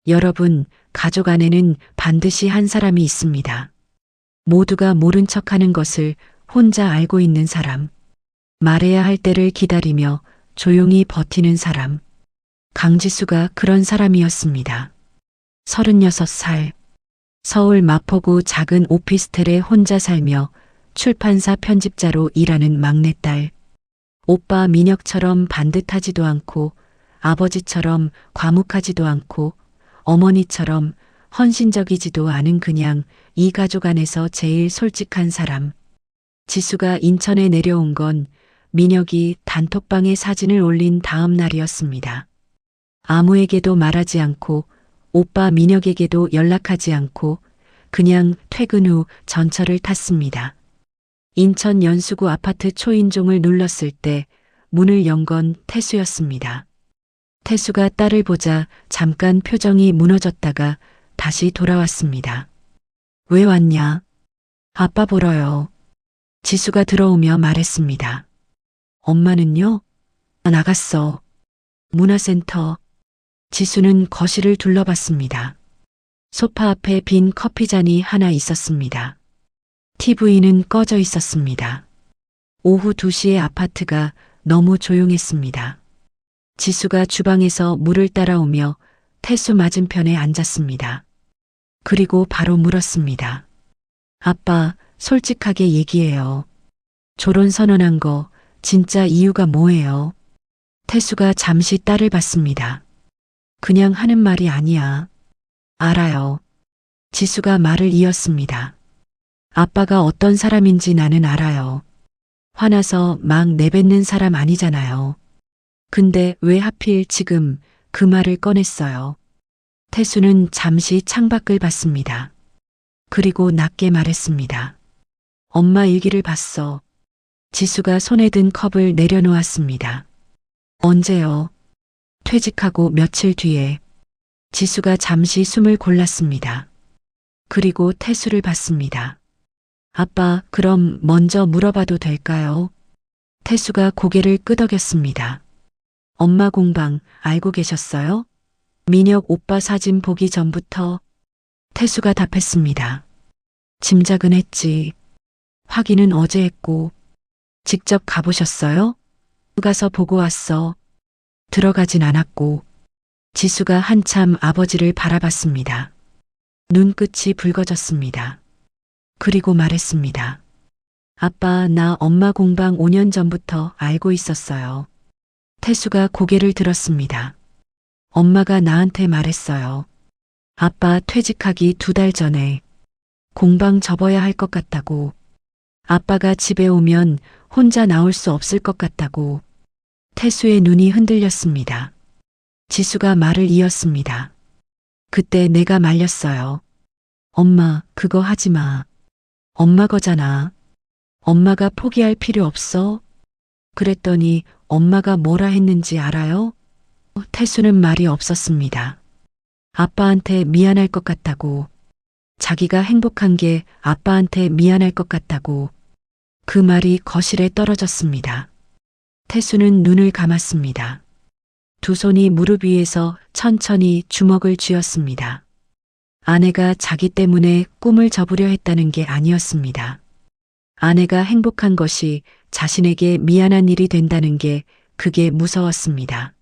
여러분, 가족 안에는 반드시 한 사람이 있습니다. 모두가 모른 척하는 것을 혼자 알고 있는 사람. 말해야 할 때를 기다리며 조용히 버티는 사람. 강지수가 그런 사람이었습니다. 36살. 서울 마포구 작은 오피스텔에 혼자 살며 출판사 편집자로 일하는 막내딸. 오빠 민혁처럼 반듯하지도 않고 아버지처럼 과묵하지도 않고 어머니처럼 헌신적이지도 않은 그냥 이 가족 안에서 제일 솔직한 사람. 지수가 인천에 내려온 건 민혁이 단톡방에 사진을 올린 다음 날이었습니다. 아무에게도 말하지 않고 오빠 민혁에게도 연락하지 않고 그냥 퇴근 후 전철을 탔습니다. 인천 연수구 아파트 초인종을 눌렀을 때 문을 연 건 태수였습니다. 태수가 딸을 보자 잠깐 표정이 무너졌다가 다시 돌아왔습니다. 왜 왔냐? 아빠 보러요. 지수가 들어오며 말했습니다. 엄마는요? 나갔어. 문화센터. 지수는 거실을 둘러봤습니다. 소파 앞에 빈 커피잔이 하나 있었습니다. TV는 꺼져 있었습니다. 오후 2시의 아파트가 너무 조용했습니다. 지수가 주방에서 물을 따라오며 태수 맞은편에 앉았습니다. 그리고 바로 물었습니다. 아빠, 솔직하게 얘기해요. 졸혼 선언한 거 진짜 이유가 뭐예요? 태수가 잠시 딸을 봤습니다. 그냥 하는 말이 아니야. 알아요. 지수가 말을 이었습니다. 아빠가 어떤 사람인지 나는 알아요. 화나서 막 내뱉는 사람 아니잖아요. 근데 왜 하필 지금 그 말을 꺼냈어요? 태수는 잠시 창밖을 봤습니다. 그리고 낮게 말했습니다. 엄마 일기를 봤어. 지수가 손에 든 컵을 내려놓았습니다. 언제요? 퇴직하고 며칠 뒤에 지수가 잠시 숨을 골랐습니다. 그리고 태수를 봤습니다. 아빠, 그럼 먼저 물어봐도 될까요? 태수가 고개를 끄덕였습니다. 엄마 공방 알고 계셨어요? 민혁 오빠 사진 보기 전부터 태수가 답했습니다. 짐작은 했지. 확인은 어제 했고. 직접 가보셨어요? 가서 보고 왔어. 들어가진 않았고. 지수가 한참 아버지를 바라봤습니다. 눈끝이 붉어졌습니다. 그리고 말했습니다. 아빠, 나 엄마 공방 5년 전부터 알고 있었어요. 태수가 고개를 들었습니다. 엄마가 나한테 말했어요. 아빠 퇴직하기 2달 전에 공방 접어야 할 것 같다고. 아빠가 집에 오면 혼자 나올 수 없을 것 같다고. 태수의 눈이 흔들렸습니다. 지수가 말을 이었습니다. 그때 내가 말렸어요. 엄마, 그거 하지 마. 엄마 거잖아. 엄마가 포기할 필요 없어. 그랬더니 엄마가 뭐라 했는지 알아요? 태수는 말이 없었습니다. 아빠한테 미안할 것 같다고. 자기가 행복한 게 아빠한테 미안할 것 같다고. 그 말이 거실에 떨어졌습니다. 태수는 눈을 감았습니다. 두 손이 무릎 위에서 천천히 주먹을 쥐었습니다. 아내가 자기 때문에 꿈을 접으려 했다는 게 아니었습니다. 아내가 행복한 것이 자신에게 미안한 일이 된다는 게 그게 무서웠습니다.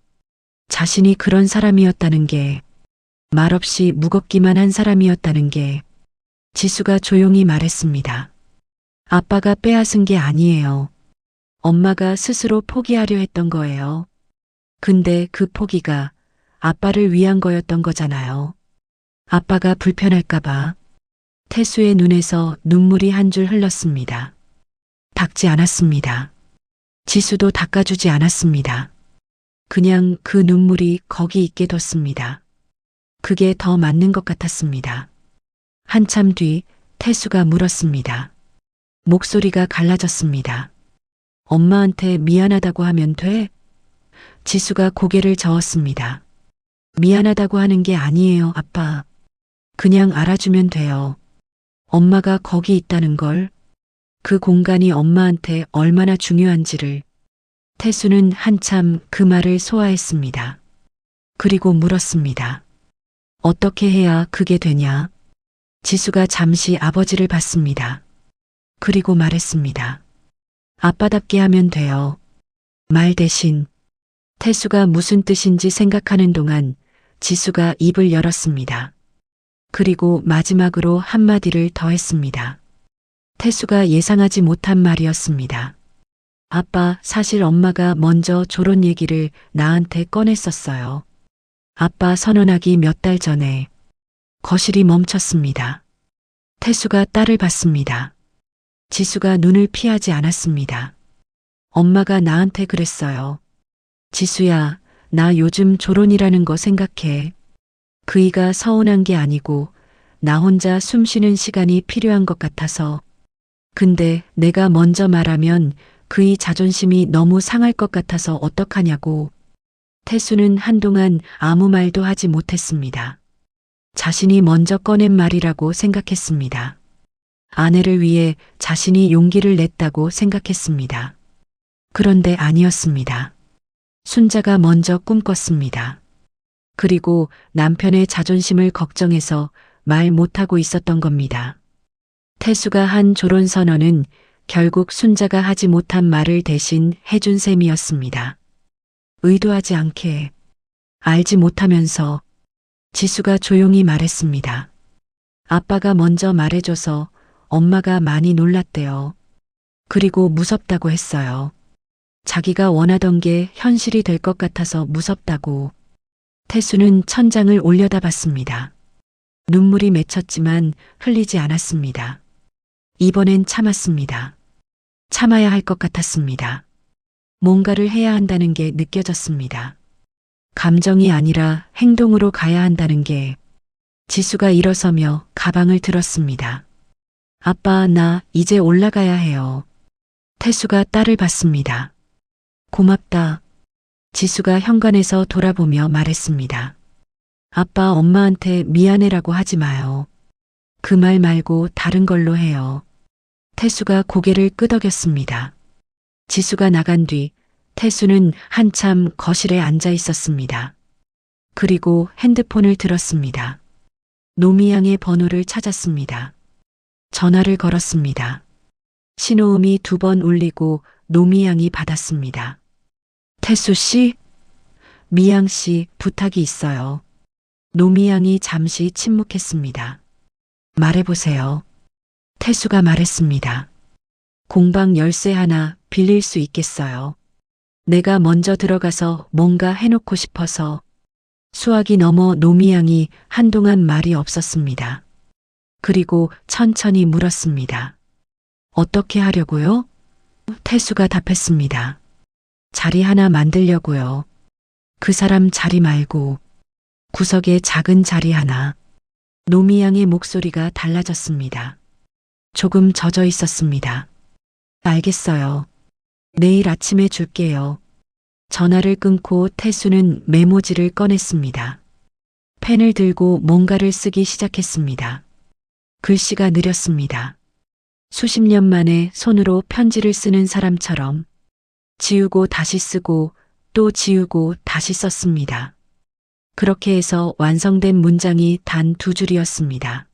자신이 그런 사람이었다는 게, 말없이 무겁기만 한 사람이었다는 게. 지수가 조용히 말했습니다. 아빠가 빼앗은 게 아니에요. 엄마가 스스로 포기하려 했던 거예요. 근데 그 포기가 아빠를 위한 거였던 거잖아요. 아빠가 불편할까봐. 태수의 눈에서 눈물이 한 줄 흘렀습니다. 닦지 않았습니다. 지수도 닦아주지 않았습니다. 그냥 그 눈물이 거기 있게 뒀습니다. 그게 더 맞는 것 같았습니다. 한참 뒤 태수가 물었습니다. 목소리가 갈라졌습니다. 엄마한테 미안하다고 하면 돼? 지수가 고개를 저었습니다. 미안하다고 하는 게 아니에요, 아빠. 그냥 알아주면 돼요. 엄마가 거기 있다는 걸, 그 공간이 엄마한테 얼마나 중요한지를. 태수는 한참 그 말을 소화했습니다. 그리고 물었습니다. 어떻게 해야 그게 되냐? 지수가 잠시 아버지를 봤습니다. 그리고 말했습니다. 아빠답게 하면 돼요. 말 대신. 태수가 무슨 뜻인지 생각하는 동안 지수가 입을 열었습니다. 그리고 마지막으로 한마디를 더 했습니다. 태수가 예상하지 못한 말이었습니다. 아빠, 사실 엄마가 먼저 졸업 얘기를 나한테 꺼냈었어요. 아빠 선언하기 몇 달 전에. 거실이 멈췄습니다. 태수가 딸을 봤습니다. 지수가 눈을 피하지 않았습니다. 엄마가 나한테 그랬어요. 지수야, 나 요즘 졸혼이라는 거 생각해. 그이가 서운한 게 아니고 나 혼자 숨 쉬는 시간이 필요한 것 같아서. 근데 내가 먼저 말하면 그이 자존심이 너무 상할 것 같아서 어떡하냐고. 태수는 한동안 아무 말도 하지 못했습니다. 자신이 먼저 꺼낸 말이라고 생각했습니다. 아내를 위해 자신이 용기를 냈다고 생각했습니다. 그런데 아니었습니다. 순자가 먼저 꿈꿨습니다. 그리고 남편의 자존심을 걱정해서 말 못하고 있었던 겁니다. 태수가 한 졸혼 선언은 결국 순자가 하지 못한 말을 대신 해준 셈이었습니다. 의도하지 않게, 알지 못하면서. 지수가 조용히 말했습니다. 아빠가 먼저 말해줘서 엄마가 많이 놀랐대요. 그리고 무섭다고 했어요. 자기가 원하던 게 현실이 될 것 같아서 무섭다고. 태수는 천장을 올려다봤습니다. 눈물이 맺혔지만 흘리지 않았습니다. 이번엔 참았습니다. 참아야 할 것 같았습니다. 뭔가를 해야 한다는 게 느껴졌습니다. 감정이 아니라 행동으로 가야 한다는 게. 지수가 일어서며 가방을 들었습니다. 아빠, 나 이제 올라가야 해요. 태수가 딸을 봤습니다. 고맙다. 지수가 현관에서 돌아보며 말했습니다. 아빠, 엄마한테 미안해라고 하지 마요. 그 말 말고 다른 걸로 해요. 태수가 고개를 끄덕였습니다. 지수가 나간 뒤 태수는 한참 거실에 앉아 있었습니다. 그리고 핸드폰을 들었습니다. 노미양의 번호를 찾았습니다. 전화를 걸었습니다. 신호음이 2번 울리고 노미양이 받았습니다. 태수 씨? 미양 씨, 부탁이 있어요. 노미양이 잠시 침묵했습니다. 말해보세요. 태수가 말했습니다. 공방 열쇠 하나 빌릴 수 있겠어요. 내가 먼저 들어가서 뭔가 해놓고 싶어서. 수학이 넘어 노미양이 한동안 말이 없었습니다. 그리고 천천히 물었습니다. 어떻게 하려고요? 태수가 답했습니다. 자리 하나 만들려고요. 그 사람 자리 말고 구석에 작은 자리 하나. 노미양의 목소리가 달라졌습니다. 조금 젖어 있었습니다. 알겠어요. 내일 아침에 줄게요. 전화를 끊고 태수는 메모지를 꺼냈습니다. 펜을 들고 뭔가를 쓰기 시작했습니다. 글씨가 느렸습니다. 수십 년 만에 손으로 편지를 쓰는 사람처럼 지우고 다시 쓰고 또 지우고 다시 썼습니다. 그렇게 해서 완성된 문장이 단 2줄이었습니다.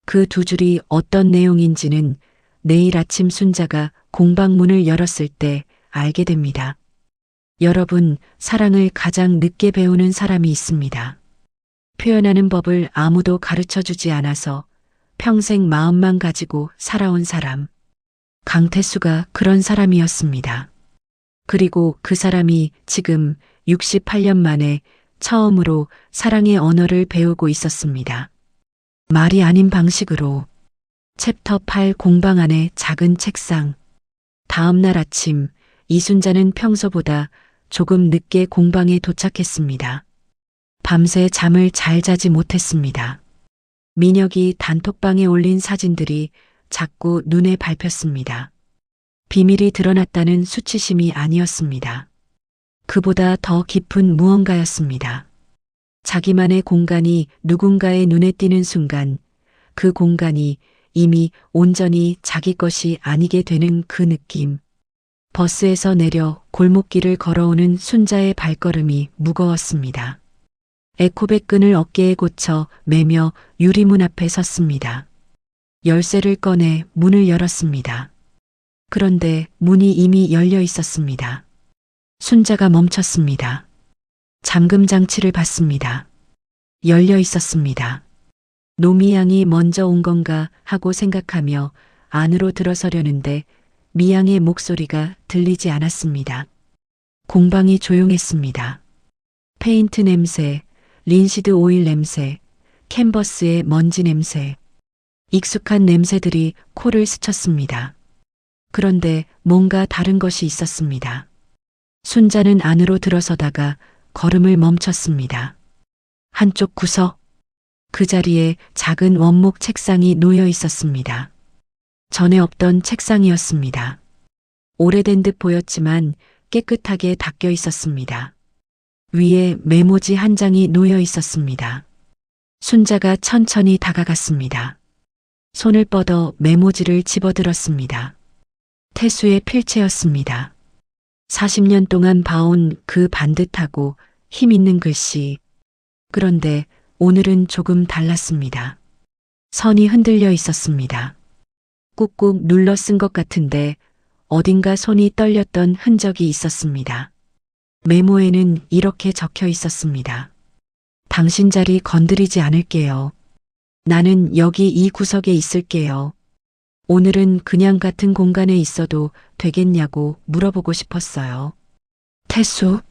그 2줄이 어떤 내용인지는 내일 아침 순자가 공방문을 열었을 때 알게 됩니다. 여러분, 사랑을 가장 늦게 배우는 사람이 있습니다. 표현하는 법을 아무도 가르쳐 주지 않아서 평생 마음만 가지고 살아온 사람. 강태수가 그런 사람이었습니다. 그리고 그 사람이 지금 68년 만에 처음으로 사랑의 언어를 배우고 있었습니다. 말이 아닌 방식으로. 챕터 8 공방 안의 작은 책상. 다음 날 아침, 이순자는 평소보다 조금 늦게 공방에 도착했습니다. 밤새 잠을 잘 자지 못했습니다. 민혁이 단톡방에 올린 사진들이 자꾸 눈에 밟혔습니다. 비밀이 드러났다는 수치심이 아니었습니다. 그보다 더 깊은 무언가였습니다. 자기만의 공간이 누군가의 눈에 띄는 순간 그 공간이 이미 온전히 자기 것이 아니게 되는 그 느낌. 버스에서 내려 골목길을 걸어오는 순자의 발걸음이 무거웠습니다. 에코백 끈을 어깨에 고쳐 매며 유리문 앞에 섰습니다. 열쇠를 꺼내 문을 열었습니다. 그런데 문이 이미 열려 있었습니다. 순자가 멈췄습니다. 잠금 장치를 봤습니다. 열려 있었습니다. 노미양이 먼저 온 건가 하고 생각하며 안으로 들어서려는데 미양의 목소리가 들리지 않았습니다. 공방이 조용했습니다. 페인트 냄새, 린시드 오일 냄새, 캔버스의 먼지 냄새. 익숙한 냄새들이 코를 스쳤습니다. 그런데 뭔가 다른 것이 있었습니다. 순자는 안으로 들어서다가 걸음을 멈췄습니다. 한쪽 구석, 그 자리에 작은 원목 책상이 놓여 있었습니다. 전에 없던 책상이었습니다. 오래된 듯 보였지만 깨끗하게 닦여 있었습니다. 위에 메모지 한 장이 놓여 있었습니다. 순자가 천천히 다가갔습니다. 손을 뻗어 메모지를 집어들었습니다. 태수의 필체였습니다. 40년 동안 봐온 그 반듯하고 힘 있는 글씨. 그런데 오늘은 조금 달랐습니다. 선이 흔들려 있었습니다. 꾹꾹 눌러 쓴 것 같은데 어딘가 손이 떨렸던 흔적이 있었습니다. 메모에는 이렇게 적혀 있었습니다. 당신 자리 건드리지 않을게요. 나는 여기 이 구석에 있을게요. 오늘은 그냥 같은 공간에 있어도 되겠냐고 물어보고 싶었어요. 태수.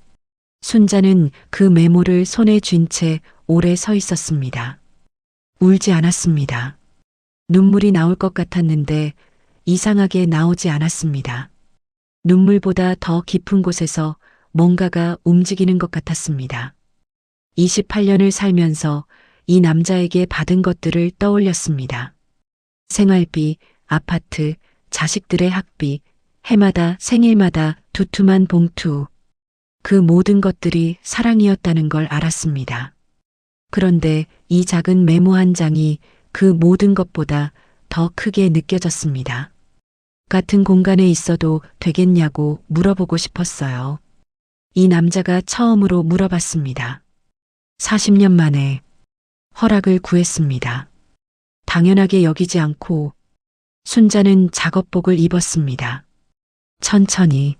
순자는 그 메모를 손에 쥔 채 오래 서 있었습니다. 울지 않았습니다. 눈물이 나올 것 같았는데 이상하게 나오지 않았습니다. 눈물보다 더 깊은 곳에서 뭔가가 움직이는 것 같았습니다. 28년을 살면서 이 남자에게 받은 것들을 떠올렸습니다. 생활비, 아파트, 자식들의 학비, 해마다 생일마다 두툼한 봉투. 그 모든 것들이 사랑이었다는 걸 알았습니다. 그런데 이 작은 메모 한 장이 그 모든 것보다 더 크게 느껴졌습니다. 같은 공간에 있어도 되겠냐고 물어보고 싶었어요. 이 남자가 처음으로 물어봤습니다. 40년 만에 허락을 구했습니다. 당연하게 여기지 않고 순자는 작업복을 입었습니다. 천천히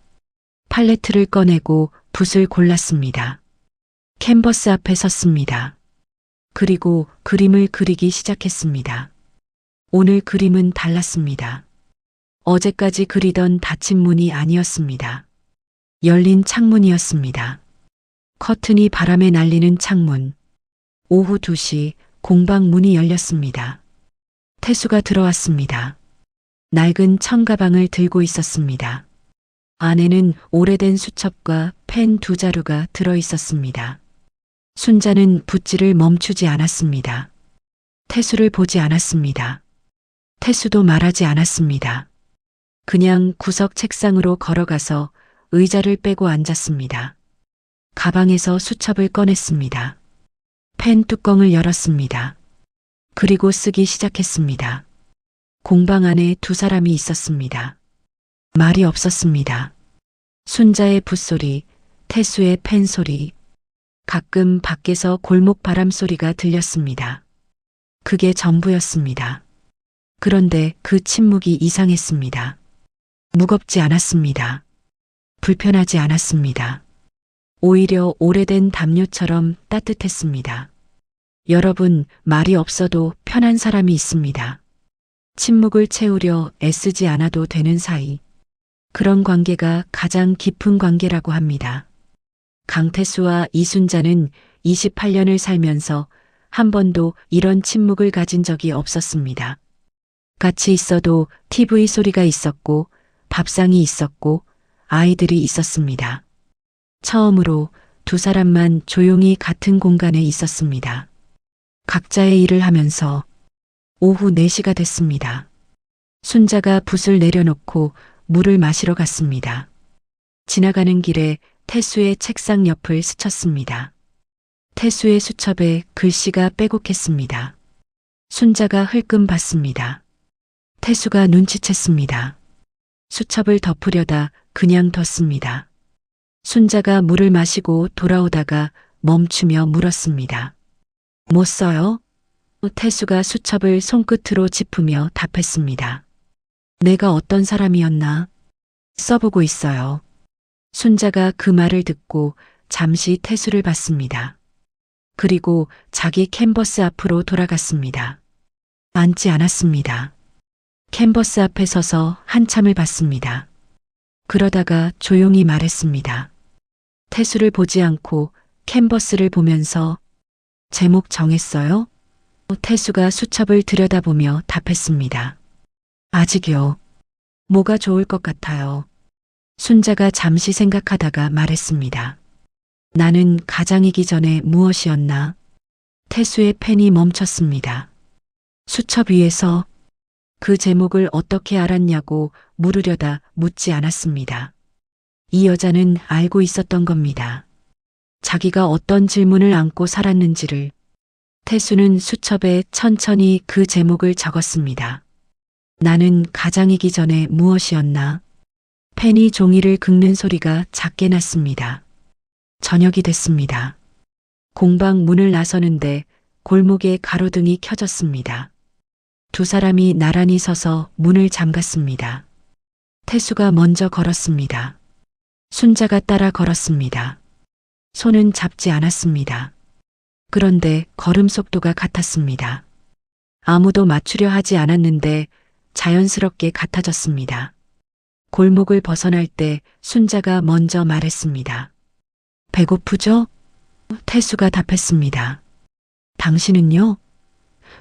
팔레트를 꺼내고 붓을 골랐습니다. 캔버스 앞에 섰습니다. 그리고 그림을 그리기 시작했습니다. 오늘 그림은 달랐습니다. 어제까지 그리던 닫힌 문이 아니었습니다. 열린 창문이었습니다. 커튼이 바람에 날리는 창문. 오후 2시 공방 문이 열렸습니다. 태수가 들어왔습니다. 낡은 청가방을 들고 있었습니다. 안에는 오래된 수첩과 펜 2자루가 들어 있었습니다. 순자는 붓질을 멈추지 않았습니다. 태수를 보지 않았습니다. 태수도 말하지 않았습니다. 그냥 구석 책상으로 걸어가서 의자를 빼고 앉았습니다. 가방에서 수첩을 꺼냈습니다. 펜 뚜껑을 열었습니다. 그리고 쓰기 시작했습니다. 공방 안에 2사람이 있었습니다. 말이 없었습니다. 순자의 붓소리, 태수의 펜 소리, 가끔 밖에서 골목 바람 소리가 들렸습니다. 그게 전부였습니다. 그런데 그 침묵이 이상했습니다. 무겁지 않았습니다. 불편하지 않았습니다. 오히려 오래된 담요처럼 따뜻했습니다. 여러분, 말이 없어도 편한 사람이 있습니다. 침묵을 채우려 애쓰지 않아도 되는 사이. 그런 관계가 가장 깊은 관계라고 합니다. 강태수와 이순자는 28년을 살면서 한 번도 이런 침묵을 가진 적이 없었습니다. 같이 있어도 TV 소리가 있었고, 밥상이 있었고, 아이들이 있었습니다. 처음으로 2사람만 조용히 같은 공간에 있었습니다. 각자의 일을 하면서 오후 4시가 됐습니다. 순자가 붓을 내려놓고 물을 마시러 갔습니다. 지나가는 길에 태수의 책상 옆을 스쳤습니다. 태수의 수첩에 글씨가 빼곡했습니다. 순자가 흘끔 봤습니다. 태수가 눈치챘습니다. 수첩을 덮으려다 그냥 뒀습니다. 순자가 물을 마시고 돌아오다가 멈추며 물었습니다. 뭐 써요? 태수가 수첩을 손끝으로 짚으며 답했습니다. 내가 어떤 사람이었나? 써보고 있어요. 순자가 그 말을 듣고 잠시 태수를 봤습니다. 그리고 자기 캔버스 앞으로 돌아갔습니다. 앉지 않았습니다. 캔버스 앞에 서서 한참을 봤습니다. 그러다가 조용히 말했습니다. 태수를 보지 않고 캔버스를 보면서 제목 정했어요? 태수가 수첩을 들여다보며 답했습니다. 아직요. 뭐가 좋을 것 같아요. 순자가 잠시 생각하다가 말했습니다. 나는 가장이기 전에 무엇이었나? 태수의 펜이 멈췄습니다. 수첩 위에서 그 제목을 어떻게 알았냐고 물으려다 묻지 않았습니다. 이 여자는 알고 있었던 겁니다. 자기가 어떤 질문을 안고 살았는지를. 태수는 수첩에 천천히 그 제목을 적었습니다. 나는 가장이기 전에 무엇이었나? 펜이 종이를 긁는 소리가 작게 났습니다. 저녁이 됐습니다. 공방 문을 나서는데 골목에 가로등이 켜졌습니다. 2사람이 나란히 서서 문을 잠갔습니다. 태수가 먼저 걸었습니다. 순자가 따라 걸었습니다. 손은 잡지 않았습니다. 그런데 걸음 속도가 같았습니다. 아무도 맞추려 하지 않았는데 자연스럽게 같아졌습니다. 골목을 벗어날 때 순자가 먼저 말했습니다. 배고프죠? 태수가 답했습니다. 당신은요?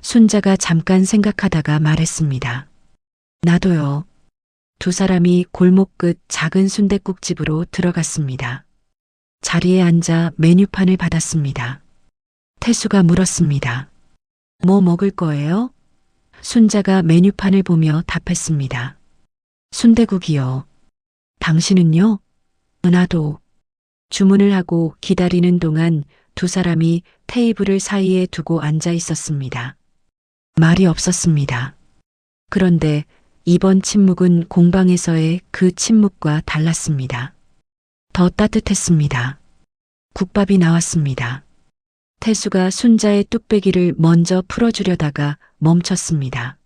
순자가 잠깐 생각하다가 말했습니다. 나도요. 2사람이 골목 끝 작은 순댓국집으로 들어갔습니다. 자리에 앉아 메뉴판을 받았습니다. 태수가 물었습니다. 뭐 먹을 거예요? 순자가 메뉴판을 보며 답했습니다. 순댓국이요. 당신은요? 나도. 주문을 하고 기다리는 동안 두 사람이 테이블을 사이에 두고 앉아 있었습니다. 말이 없었습니다. 그런데 이번 침묵은 공방에서의 그 침묵과 달랐습니다. 더 따뜻했습니다. 국밥이 나왔습니다. 태수가 순자의 뚝배기를 먼저 풀어주려다가 멈췄습니다.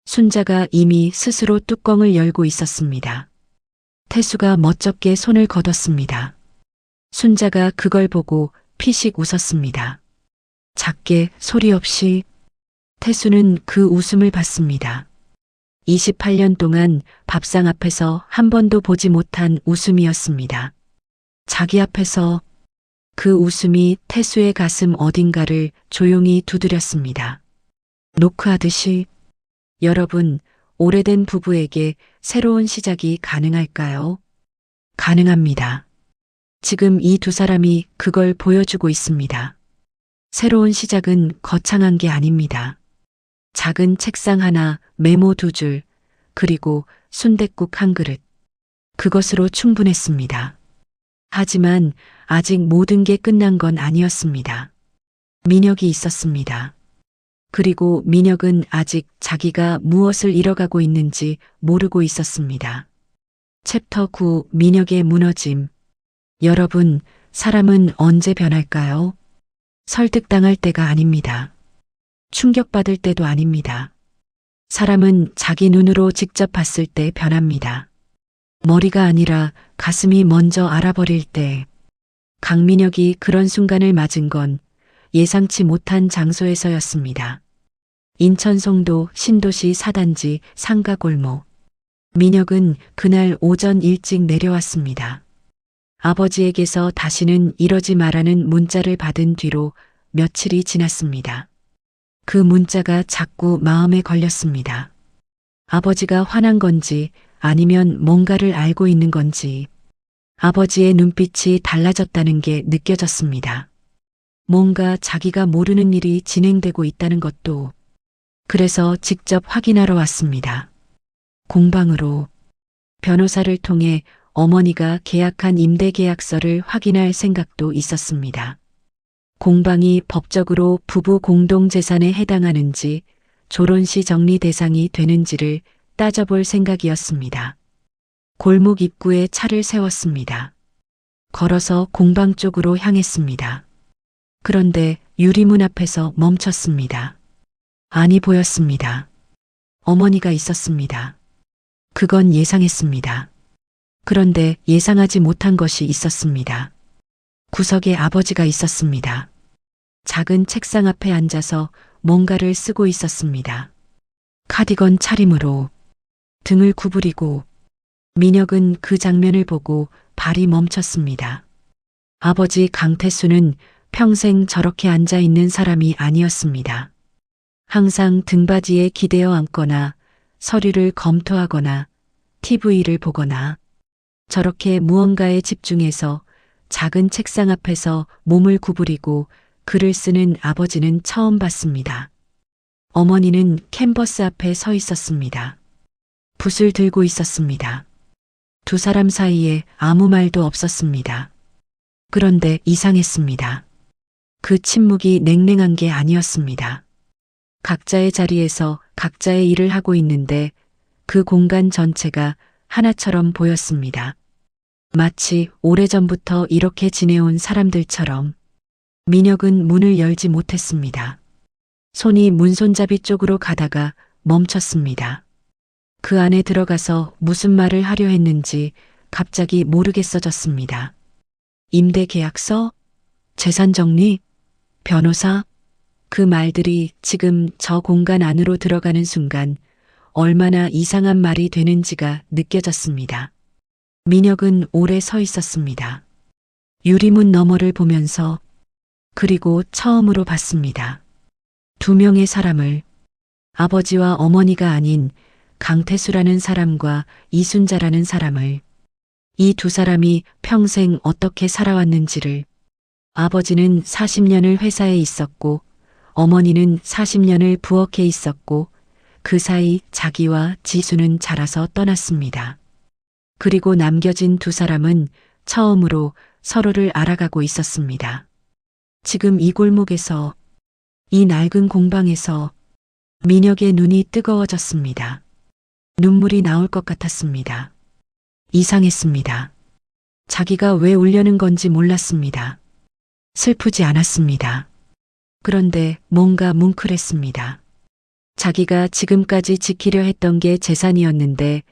순자가 이미 스스로 뚜껑을 열고 있었습니다. 태수가 멋쩍게 손을 걷었습니다. 순자가 그걸 보고 피식 웃었습니다. 작게 소리 없이. 태수는 그 웃음을 봤습니다. 28년 동안 밥상 앞에서 한 번도 보지 못한 웃음이었습니다. 자기 앞에서. 그 웃음이 태수의 가슴 어딘가를 조용히 두드렸습니다. 노크하듯이. 여러분, 오래된 부부에게 새로운 시작이 가능할까요? 가능합니다. 지금 이 두 사람이 그걸 보여주고 있습니다. 새로운 시작은 거창한 게 아닙니다. 작은 책상 하나, 메모 2줄, 그리고 순댓국 한 그릇. 그것으로 충분했습니다. 하지만 아직 모든 게 끝난 건 아니었습니다. 민혁이 있었습니다. 그리고 민혁은 아직 자기가 무엇을 잃어가고 있는지 모르고 있었습니다. 챕터 9 민혁의 무너짐. 여러분, 사람은 언제 변할까요? 설득당할 때가 아닙니다. 충격받을 때도 아닙니다. 사람은 자기 눈으로 직접 봤을 때 변합니다. 머리가 아니라 가슴이 먼저 알아버릴 때. 강민혁이 그런 순간을 맞은 건 예상치 못한 장소에서였습니다. 인천 송도 신도시 4단지 상가골목. 민혁은 그날 오전 일찍 내려왔습니다. 아버지에게서 다시는 이러지 말라는 문자를 받은 뒤로 며칠이 지났습니다. 그 문자가 자꾸 마음에 걸렸습니다. 아버지가 화난 건지 아니면 뭔가를 알고 있는 건지. 아버지의 눈빛이 달라졌다는 게 느껴졌습니다. 뭔가 자기가 모르는 일이 진행되고 있다는 것도. 그래서 직접 확인하러 왔습니다. 공방으로. 변호사를 통해 어머니가 계약한 임대계약서를 확인할 생각도 있었습니다. 공방이 법적으로 부부 공동재산에 해당하는지 졸혼시 정리 대상이 되는지를 따져볼 생각이었습니다. 골목 입구에 차를 세웠습니다. 걸어서 공방 쪽으로 향했습니다. 그런데 유리문 앞에서 멈췄습니다. 안이 보였습니다. 어머니가 있었습니다. 그건 예상했습니다. 그런데 예상하지 못한 것이 있었습니다. 구석에 아버지가 있었습니다. 작은 책상 앞에 앉아서 뭔가를 쓰고 있었습니다. 카디건 차림으로. 등을 구부리고. 민혁은 그 장면을 보고 발이 멈췄습니다. 아버지 강태수는 평생 저렇게 앉아 있는 사람이 아니었습니다. 항상 등받이에 기대어 앉거나 서류를 검토하거나 TV를 보거나 저렇게 무언가에 집중해서 작은 책상 앞에서 몸을 구부리고 글을 쓰는 아버지는 처음 봤습니다. 어머니는 캔버스 앞에 서 있었습니다. 붓을 들고 있었습니다. 두 사람 사이에 아무 말도 없었습니다. 그런데 이상했습니다. 그 침묵이 냉랭한 게 아니었습니다. 각자의 자리에서 각자의 일을 하고 있는데 그 공간 전체가 하나처럼 보였습니다. 마치 오래전부터 이렇게 지내온 사람들처럼. 민혁은 문을 열지 못했습니다. 손이 문손잡이 쪽으로 가다가 멈췄습니다. 그 안에 들어가서 무슨 말을 하려 했는지 갑자기 모르겠어졌습니다. 임대계약서? 재산정리? 변호사? 그 말들이 지금 저 공간 안으로 들어가는 순간 얼마나 이상한 말이 되는지가 느껴졌습니다. 민혁은 오래 서 있었습니다. 유리문 너머를 보면서. 그리고 처음으로 봤습니다. 두 명의 사람을. 아버지와 어머니가 아닌 강태수라는 사람과 이순자라는 사람을. 이 두 사람이 평생 어떻게 살아왔는지를. 아버지는 40년을 회사에 있었고 어머니는 40년을 부엌에 있었고 그 사이 자기와 지수는 자라서 떠났습니다. 그리고 남겨진 두 사람은 처음으로 서로를 알아가고 있었습니다. 지금 이 골목에서, 이 낡은 공방에서 민혁의 눈이 뜨거워졌습니다. 눈물이 나올 것 같았습니다. 이상했습니다. 자기가 왜 울려는 건지 몰랐습니다. 슬프지 않았습니다. 그런데 뭔가 뭉클했습니다. 자기가 지금까지 지키려 했던 게 재산이었는데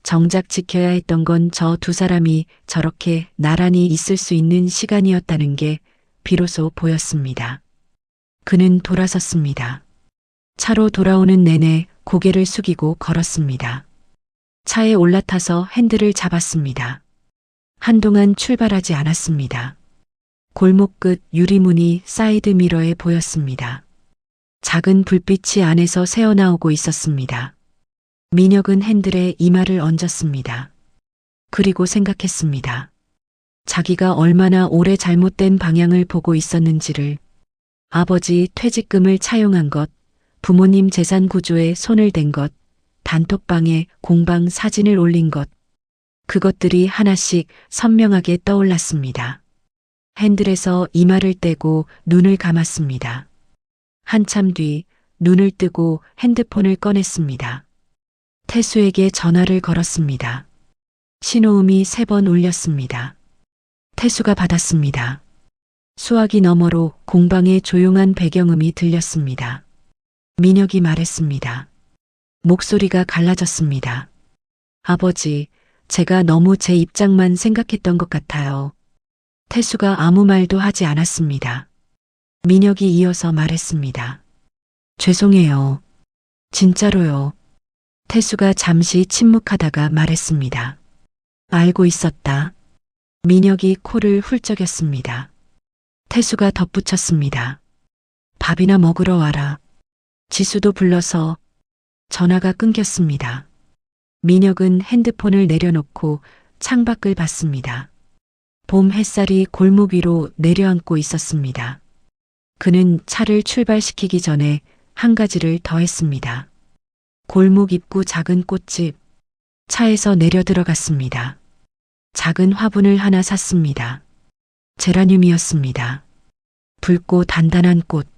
정작 지켜야 했던 건 저 두 사람이 저렇게 나란히 있을 수 있는 시간이었다는 게 비로소 보였습니다. 그는 돌아섰습니다. 차로 돌아오는 내내 고개를 숙이고 걸었습니다. 차에 올라타서 핸들을 잡았습니다. 한동안 출발하지 않았습니다. 골목 끝 유리문이 사이드 미러에 보였습니다. 작은 불빛이 안에서 새어나오고 있었습니다. 민혁은 핸들에 이마를 얹었습니다. 그리고 생각했습니다. 자기가 얼마나 오래 잘못된 방향을 보고 있었는지를, 아버지 퇴직금을 차용한 것, 부모님 재산 구조에 손을 댄 것, 단톡방에 공방 사진을 올린 것, 그것들이 하나씩 선명하게 떠올랐습니다. 핸들에서 이마를 떼고 눈을 감았습니다. 한참 뒤 눈을 뜨고 핸드폰을 꺼냈습니다. 태수에게 전화를 걸었습니다. 신호음이 3번 울렸습니다. 태수가 받았습니다. 수화기 너머로 공방의 조용한 배경음이 들렸습니다. 민혁이 말했습니다. 목소리가 갈라졌습니다. 아버지, 제가 너무 제 입장만 생각했던 것 같아요. 태수가 아무 말도 하지 않았습니다. 민혁이 이어서 말했습니다. 죄송해요. 진짜로요. 태수가 잠시 침묵하다가 말했습니다. 알고 있었다. 민혁이 코를 훌쩍였습니다. 태수가 덧붙였습니다. 밥이나 먹으러 와라. 지수도 불러서. 전화가 끊겼습니다. 민혁은 핸드폰을 내려놓고 창밖을 봤습니다. 봄 햇살이 골목 위로 내려앉고 있었습니다. 그는 차를 출발시키기 전에 한 가지를 더 했습니다. 골목 입구 작은 꽃집. 차에서 내려 들어갔습니다. 작은 화분을 하나 샀습니다. 제라늄이었습니다. 붉고 단단한 꽃.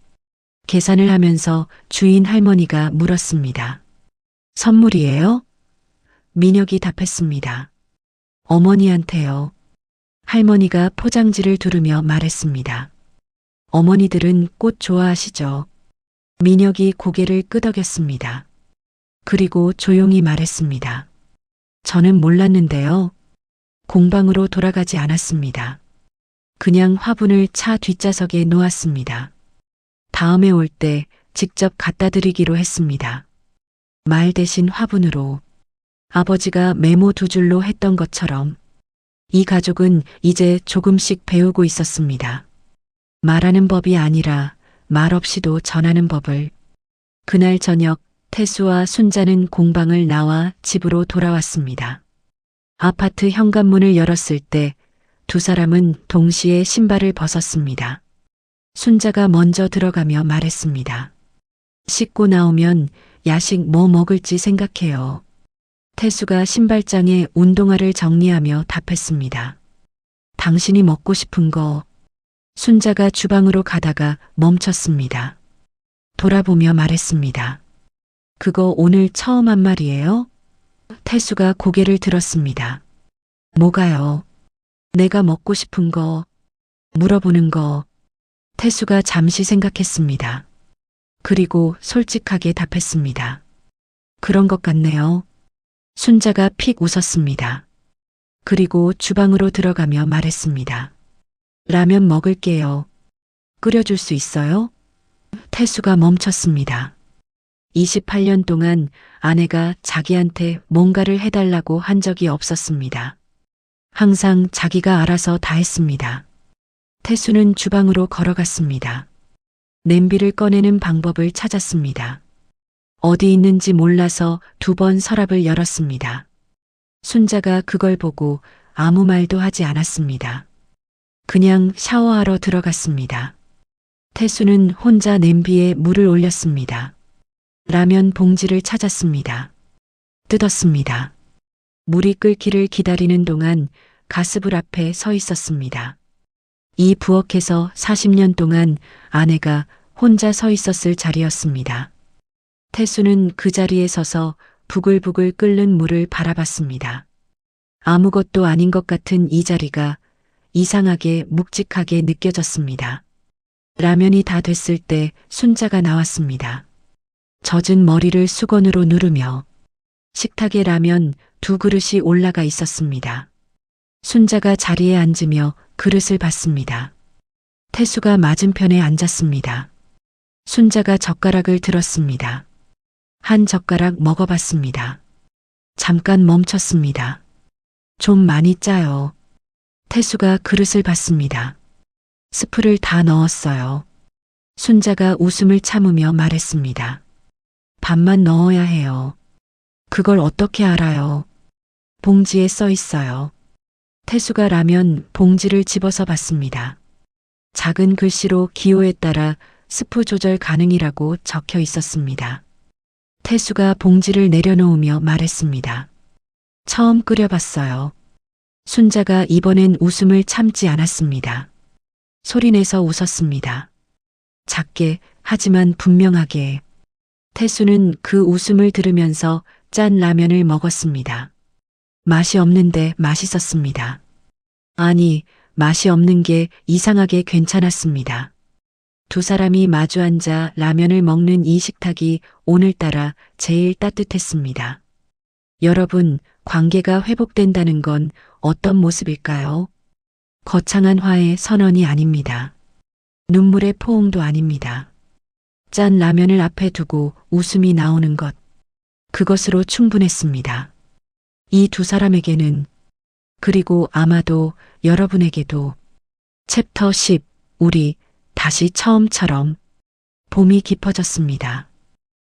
계산을 하면서 주인 할머니가 물었습니다. 선물이에요? 민혁이 답했습니다. 어머니한테요. 할머니가 포장지를 두르며 말했습니다. 어머니들은 꽃 좋아하시죠? 민혁이 고개를 끄덕였습니다. 그리고 조용히 말했습니다. 저는 몰랐는데요. 공방으로 돌아가지 않았습니다. 그냥 화분을 차 뒷좌석에 놓았습니다. 다음에 올 때 직접 갖다 드리기로 했습니다. 말 대신 화분으로. 아버지가 메모 2줄로 했던 것처럼 이 가족은 이제 조금씩 배우고 있었습니다. 말하는 법이 아니라 말 없이도 전하는 법을. 그날 저녁 태수와 순자는 공방을 나와 집으로 돌아왔습니다. 아파트 현관문을 열었을 때 두 사람은 동시에 신발을 벗었습니다. 순자가 먼저 들어가며 말했습니다. 씻고 나오면 야식 뭐 먹을지 생각해요. 태수가 신발장에 운동화를 정리하며 답했습니다. 당신이 먹고 싶은 거. 순자가 주방으로 가다가 멈췄습니다. 돌아보며 말했습니다. 그거 오늘 처음 한 말이에요? 태수가 고개를 들었습니다. 뭐가요? 내가 먹고 싶은 거, 물어보는 거. 태수가 잠시 생각했습니다. 그리고 솔직하게 답했습니다. 그런 것 같네요. 순자가 픽 웃었습니다. 그리고 주방으로 들어가며 말했습니다. 라면 먹을게요. 끓여줄 수 있어요? 태수가 멈췄습니다. 28년 동안 아내가 자기한테 뭔가를 해달라고 한 적이 없었습니다. 항상 자기가 알아서 다 했습니다. 태수는 주방으로 걸어갔습니다. 냄비를 꺼내는 방법을 찾았습니다. 어디 있는지 몰라서 2번 서랍을 열었습니다. 순자가 그걸 보고 아무 말도 하지 않았습니다. 그냥 샤워하러 들어갔습니다. 태수는 혼자 냄비에 물을 올렸습니다. 라면 봉지를 찾았습니다. 뜯었습니다. 물이 끓기를 기다리는 동안 가스불 앞에 서 있었습니다. 이 부엌에서 40년 동안 아내가 혼자 서 있었을 자리였습니다. 태수는 그 자리에 서서 부글부글 끓는 물을 바라봤습니다. 아무것도 아닌 것 같은 이 자리가 이상하게 묵직하게 느껴졌습니다. 라면이 다 됐을 때 순자가 나왔습니다. 젖은 머리를 수건으로 누르며 식탁에 라면 2그릇이 올라가 있었습니다. 순자가 자리에 앉으며 그릇을 받습니다. 태수가 맞은편에 앉았습니다. 순자가 젓가락을 들었습니다. 한 젓가락 먹어봤습니다. 잠깐 멈췄습니다. 좀 많이 짜요. 태수가 그릇을 받습니다. 스프를 다 넣었어요. 순자가 웃음을 참으며 말했습니다. 반만 넣어야 해요. 그걸 어떻게 알아요? 봉지에 써 있어요. 태수가 라면 봉지를 집어서 봤습니다. 작은 글씨로 기호에 따라 스프 조절 가능이라고 적혀 있었습니다. 태수가 봉지를 내려놓으며 말했습니다. 처음 끓여봤어요. 순자가 이번엔 웃음을 참지 않았습니다. 소리내서 웃었습니다. 작게 하지만 분명하게. 태수는 그 웃음을 들으면서 짠 라면을 먹었습니다. 맛이 없는데 맛있었습니다. 아니, 맛이 없는 게 이상하게 괜찮았습니다. 두 사람이 마주 앉아 라면을 먹는 이 식탁이 오늘따라 제일 따뜻했습니다. 여러분, 관계가 회복된다는 건 어떤 모습일까요? 거창한 화의 선언이 아닙니다. 눈물의 포옹도 아닙니다. 짠 라면을 앞에 두고 웃음이 나오는 것. 그것으로 충분했습니다. 이 두 사람에게는, 그리고 아마도 여러분에게도. 챕터 10. 우리 다시 처음처럼. 봄이 깊어졌습니다.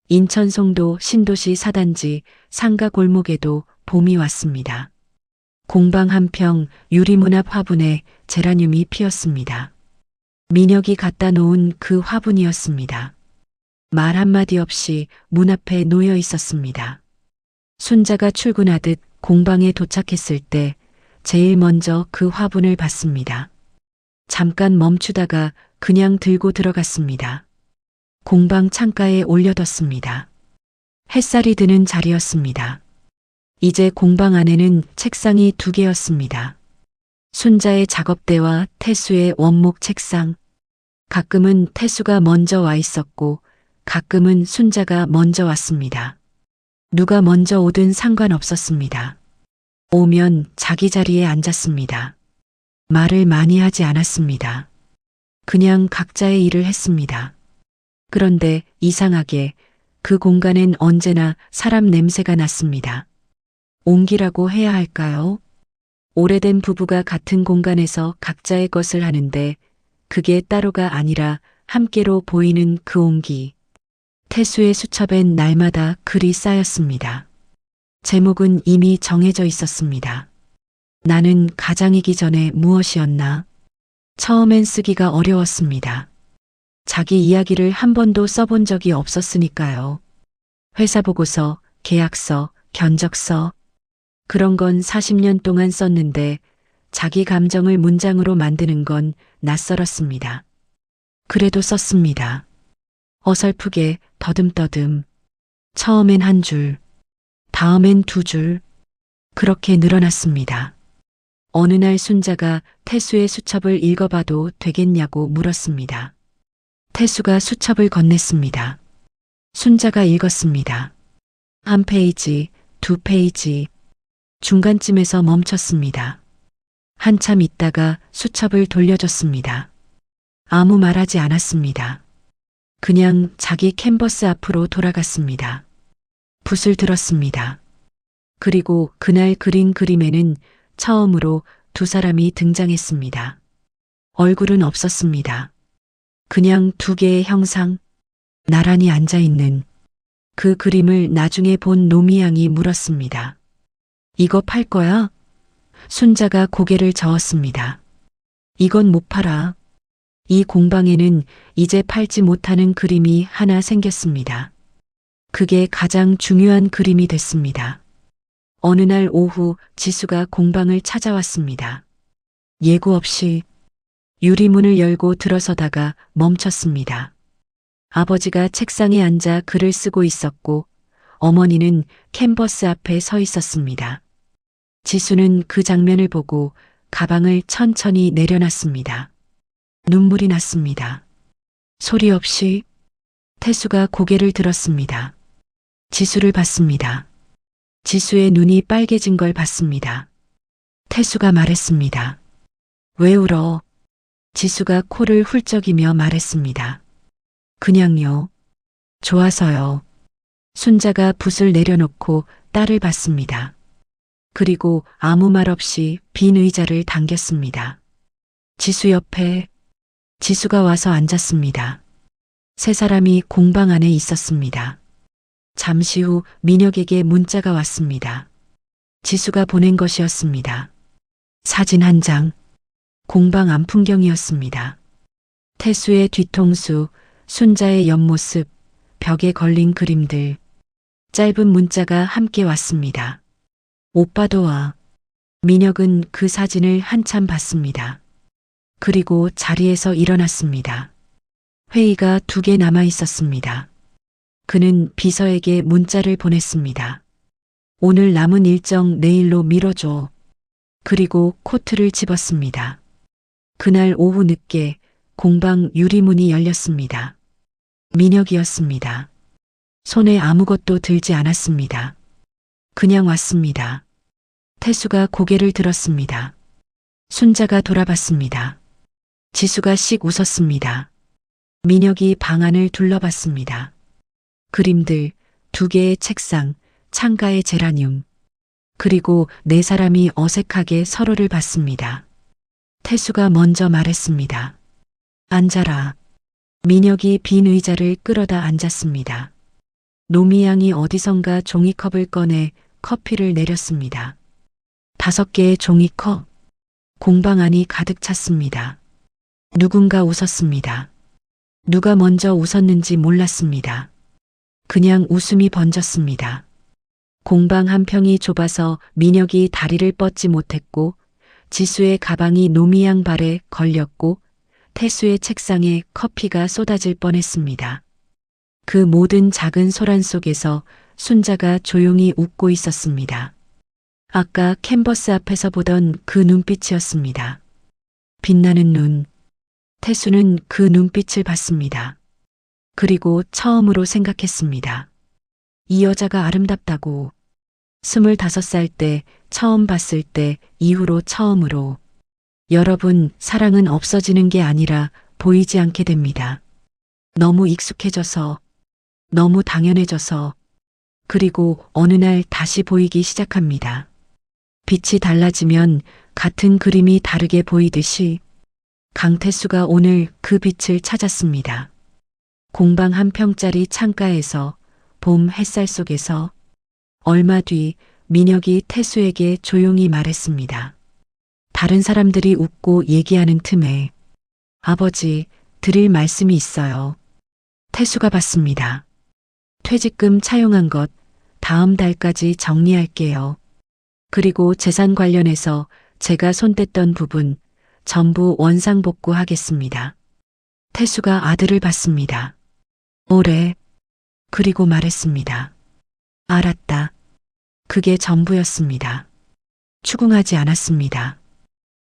인천 송도 신도시 4단지 상가 골목에도 봄이 왔습니다. 공방 한평 유리문 앞 화분에 제라늄이 피었습니다. 민혁이 갖다 놓은 그 화분이었습니다. 말 한마디 없이 문 앞에 놓여 있었습니다. 순자가 출근하듯 공방에 도착했을 때 제일 먼저 그 화분을 봤습니다. 잠깐 멈추다가 그냥 들고 들어갔습니다. 공방 창가에 올려뒀습니다. 햇살이 드는 자리였습니다. 이제 공방 안에는 책상이 2개였습니다. 순자의 작업대와 태수의 원목 책상. 가끔은 태수가 먼저 와 있었고 가끔은 순자가 먼저 왔습니다. 누가 먼저 오든 상관없었습니다. 오면 자기 자리에 앉았습니다. 말을 많이 하지 않았습니다. 그냥 각자의 일을 했습니다. 그런데 이상하게 그 공간엔 언제나 사람 냄새가 났습니다. 옹기라고 해야 할까요? 오래된 부부가 같은 공간에서 각자의 것을 하는데 그게 따로가 아니라 함께로 보이는 그 온기. 태수의 수첩엔 날마다 글이 쌓였습니다. 제목은 이미 정해져 있었습니다. 나는 가장이기 전에 무엇이었나? 처음엔 쓰기가 어려웠습니다. 자기 이야기를 한 번도 써본 적이 없었으니까요. 회사 보고서, 계약서, 견적서. 그런 건 40년 동안 썼는데 자기 감정을 문장으로 만드는 건 낯설었습니다. 그래도 썼습니다. 어설프게 더듬더듬. 처음엔 1줄, 다음엔 2줄. 그렇게 늘어났습니다. 어느 날 순자가 태수의 수첩을 읽어봐도 되겠냐고 물었습니다. 태수가 수첩을 건넸습니다. 순자가 읽었습니다. 1페이지, 2페이지. 중간쯤에서 멈췄습니다. 한참 있다가 수첩을 돌려줬습니다. 아무 말하지 않았습니다. 그냥 자기 캔버스 앞으로 돌아갔습니다. 붓을 들었습니다. 그리고 그날 그린 그림에는 처음으로 두 사람이 등장했습니다. 얼굴은 없었습니다. 그냥 2개의 형상, 나란히 앉아있는. 그 그림을 나중에 본 노미양이 물었습니다. 이거 팔 거야? 순자가 고개를 저었습니다. 이건 못 팔아. 이 공방에는 이제 팔지 못하는 그림이 하나 생겼습니다. 그게 가장 중요한 그림이 됐습니다. 어느 날 오후 지수가 공방을 찾아왔습니다. 예고 없이 유리문을 열고 들어서다가 멈췄습니다. 아버지가 책상에 앉아 글을 쓰고 있었고 어머니는 캔버스 앞에 서 있었습니다. 지수는 그 장면을 보고 가방을 천천히 내려놨습니다. 눈물이 났습니다. 소리 없이 태수가 고개를 들었습니다. 지수를 봤습니다. 지수의 눈이 빨개진 걸 봤습니다. 태수가 말했습니다. 왜 울어? 지수가 코를 훌쩍이며 말했습니다. 그냥요. 좋아서요. 순자가 붓을 내려놓고 딸을 봤습니다. 그리고 아무 말 없이 빈 의자를 당겼습니다. 지수 옆에 지수가 와서 앉았습니다. 세 사람이 공방 안에 있었습니다. 잠시 후 민혁에게 문자가 왔습니다. 지수가 보낸 것이었습니다. 사진 한 장. 공방 안 풍경이었습니다. 태수의 뒤통수, 순자의 옆모습, 벽에 걸린 그림들. 짧은 문자가 함께 왔습니다. 오빠도 와. 민혁은 그 사진을 한참 봤습니다. 그리고 자리에서 일어났습니다. 회의가 2개 남아 있었습니다. 그는 비서에게 문자를 보냈습니다. 오늘 남은 일정 내일로 미뤄줘. 그리고 코트를 집었습니다. 그날 오후 늦게 공방 유리문이 열렸습니다. 민혁이었습니다. 손에 아무것도 들지 않았습니다. 그냥 왔습니다. 태수가 고개를 들었습니다. 순자가 돌아봤습니다. 지수가 씩 웃었습니다. 민혁이 방 안을 둘러봤습니다. 그림들, 2개의 책상, 창가의 제라늄. 그리고 4사람이 어색하게 서로를 봤습니다. 태수가 먼저 말했습니다. 앉아라. 민혁이 빈 의자를 끌어다 앉았습니다. 노미양이 어디선가 종이컵을 꺼내 커피를 내렸습니다. 5개의 종이컵. 공방 안이 가득 찼습니다. 누군가 웃었습니다. 누가 먼저 웃었는지 몰랐습니다. 그냥 웃음이 번졌습니다. 공방 한 평이 좁아서 민혁이 다리를 뻗지 못했고 지수의 가방이 노미양 발에 걸렸고 태수의 책상에 커피가 쏟아질 뻔했습니다. 그 모든 작은 소란 속에서 순자가 조용히 웃고 있었습니다. 아까 캔버스 앞에서 보던 그 눈빛이었습니다. 빛나는 눈. 태수는 그 눈빛을 봤습니다. 그리고 처음으로 생각했습니다. 이 여자가 아름답다고. 25살 때 처음 봤을 때 이후로 처음으로. 여러분, 사랑은 없어지는 게 아니라 보이지 않게 됩니다. 너무 익숙해져서, 너무 당연해져서, 그리고 어느 날 다시 보이기 시작합니다. 빛이 달라지면 같은 그림이 다르게 보이듯이 강태수가 오늘 그 빛을 찾았습니다. 공방 한 평짜리 창가에서 봄 햇살 속에서 얼마 뒤 민혁이 태수에게 조용히 말했습니다. 다른 사람들이 웃고 얘기하는 틈에 아버지, 드릴 말씀이 있어요. 태수가 받습니다. 퇴직금 차용한 것 다음 달까지 정리할게요. 그리고 재산 관련해서 제가 손댔던 부분 전부 원상복구하겠습니다. 태수가 아들을 받습니다. 올해. 그리고 말했습니다. 알았다. 그게 전부였습니다. 추궁하지 않았습니다.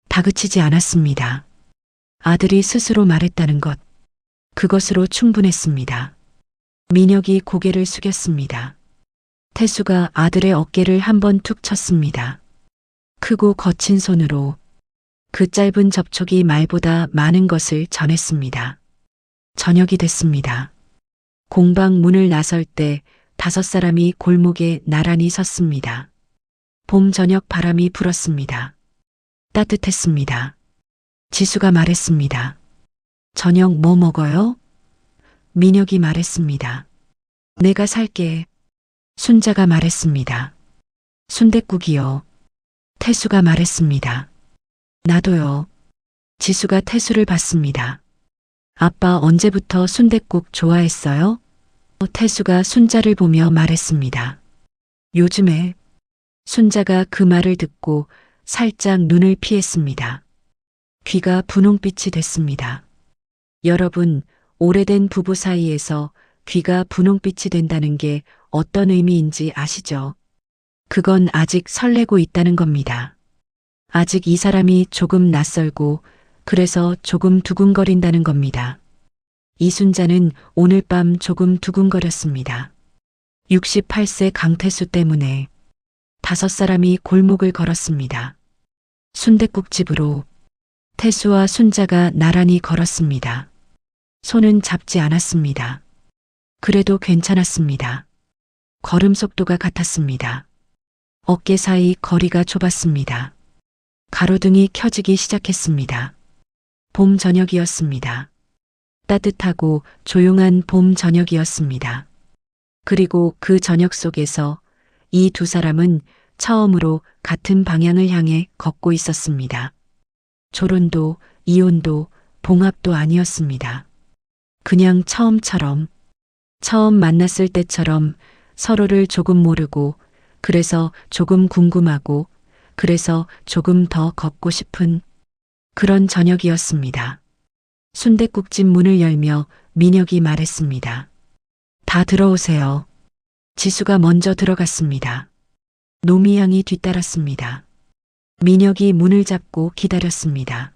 다그치지 않았습니다. 아들이 스스로 말했다는 것. 그것으로 충분했습니다. 민혁이 고개를 숙였습니다. 태수가 아들의 어깨를 한번 툭 쳤습니다. 크고 거친 손으로 그 짧은 접촉이 말보다 많은 것을 전했습니다. 저녁이 됐습니다. 공방 문을 나설 때 5사람이 골목에 나란히 섰습니다. 봄 저녁 바람이 불었습니다. 따뜻했습니다. 지수가 말했습니다. 저녁 뭐 먹어요? 민혁이 말했습니다. 내가 살게. 순자가 말했습니다. 순댓국이요. 태수가 말했습니다. 나도요. 지수가 태수를 봤습니다. 아빠 언제부터 순댓국 좋아했어요? 태수가 순자를 보며 말했습니다. 요즘에. 순자가 그 말을 듣고 살짝 눈을 피했습니다. 귀가 분홍빛이 됐습니다. 여러분, 오래된 부부 사이에서 귀가 분홍빛이 된다는 게 어떤 의미인지 아시죠? 그건 아직 설레고 있다는 겁니다. 아직 이 사람이 조금 낯설고 그래서 조금 두근거린다는 겁니다. 이순자는 오늘 밤 조금 두근거렸습니다. 68세 강태수 때문에 5사람이 골목을 걸었습니다. 순댓국집으로 태수와 순자가 나란히 걸었습니다. 손은 잡지 않았습니다. 그래도 괜찮았습니다. 걸음 속도가 같았습니다. 어깨 사이 거리가 좁았습니다. 가로등이 켜지기 시작했습니다. 봄 저녁이었습니다. 따뜻하고 조용한 봄 저녁이었습니다. 그리고 그 저녁 속에서 이 두 사람은 처음으로 같은 방향을 향해 걷고 있었습니다. 조론도, 이혼도, 봉합도 아니었습니다. 그냥 처음처럼, 처음 만났을 때처럼 서로를 조금 모르고, 그래서 조금 궁금하고, 그래서 조금 더 걷고 싶은 그런 저녁이었습니다. 순댓국집 문을 열며 민혁이 말했습니다. 다 들어오세요. 지수가 먼저 들어갔습니다. 노미양이 뒤따랐습니다. 민혁이 문을 잡고 기다렸습니다.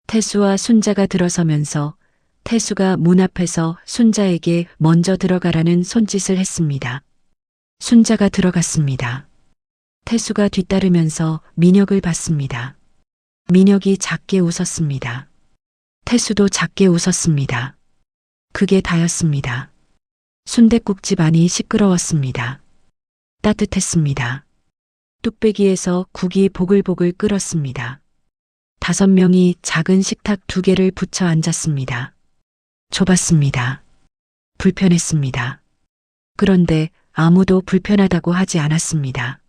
태수와 순자가 들어서면서 태수가 문 앞에서 순자에게 먼저 들어가라는 손짓을 했습니다. 순자가 들어갔습니다. 태수가 뒤따르면서 민혁을 봤습니다. 민혁이 작게 웃었습니다. 태수도 작게 웃었습니다. 그게 다였습니다. 순댓국집 안이 시끄러웠습니다. 따뜻했습니다. 뚝배기에서 국이 보글보글 끓었습니다. 5명이 작은 식탁 2개를 붙여 앉았습니다. 좁았습니다. 불편했습니다. 그런데 아무도 불편하다고 하지 않았습니다.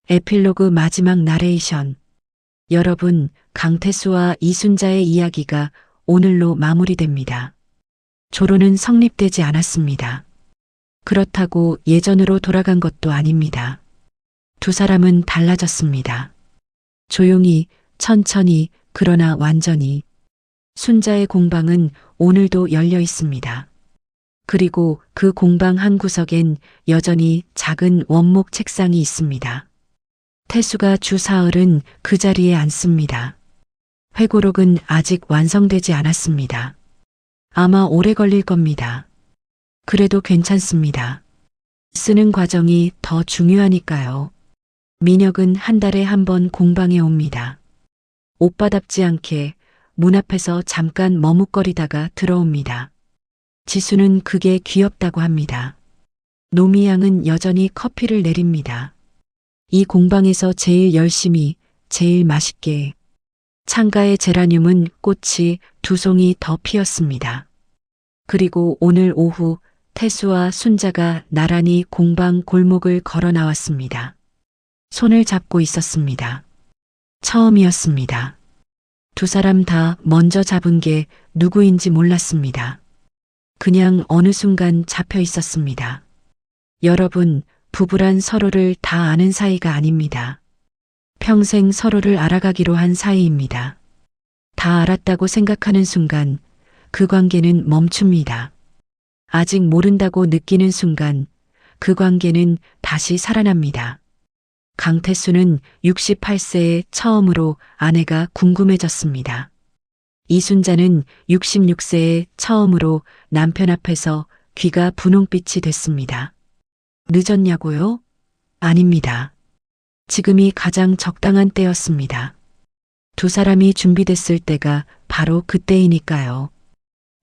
에필로그 마지막 나레이션. 여러분, 강태수와 이순자의 이야기가 오늘로 마무리됩니다. 조론은 성립되지 않았습니다. 그렇다고 예전으로 돌아간 것도 아닙니다. 두 사람은 달라졌습니다. 조용히, 천천히, 그러나 완전히. 순자의 공방은 오늘도 열려 있습니다. 그리고 그 공방 한 구석엔 여전히 작은 원목 책상이 있습니다. 태수가 주 사흘은 그 자리에 앉습니다. 회고록은 아직 완성되지 않았습니다. 아마 오래 걸릴 겁니다. 그래도 괜찮습니다. 쓰는 과정이 더 중요하니까요. 민혁은 한 달에 한 번 공방에 옵니다. 오빠답지 않게 문 앞에서 잠깐 머뭇거리다가 들어옵니다. 지수는 그게 귀엽다고 합니다. 노미양은 여전히 커피를 내립니다. 이 공방에서 제일 열심히, 제일 맛있게. 창가의 제라늄은 꽃이 2송이 더 피었습니다. 그리고 오늘 오후 태수와 순자가 나란히 공방 골목을 걸어 나왔습니다. 손을 잡고 있었습니다. 처음이었습니다. 두 사람 다 먼저 잡은 게 누구인지 몰랐습니다. 그냥 어느 순간 잡혀 있었습니다. 여러분, 부부란 서로를 다 아는 사이가 아닙니다. 평생 서로를 알아가기로 한 사이입니다. 다 알았다고 생각하는 순간 그 관계는 멈춥니다. 아직 모른다고 느끼는 순간 그 관계는 다시 살아납니다. 강태수는 68세에 처음으로 아내가 궁금해졌습니다. 이순자는 66세에 처음으로 남편 앞에서 귀가 분홍빛이 됐습니다. 늦었냐고요? 아닙니다. 지금이 가장 적당한 때였습니다. 두 사람이 준비됐을 때가 바로 그때이니까요.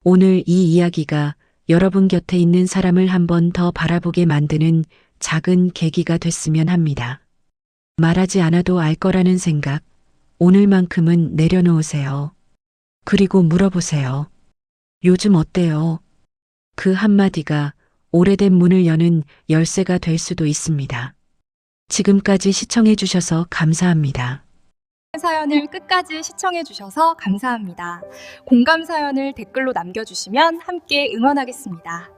오늘 이 이야기가 여러분 곁에 있는 사람을 한 번 더 바라보게 만드는 작은 계기가 됐으면 합니다. 말하지 않아도 알 거라는 생각, 오늘만큼은 내려놓으세요. 그리고 물어보세요. 요즘 어때요? 그 한마디가 오래된 문을 여는 열쇠가 될 수도 있습니다. 지금까지 시청해 주셔서 감사합니다. 사연을 끝까지 시청해 주셔서 감사합니다. 공감 사연을 댓글로 남겨주시면 함께 응원하겠습니다.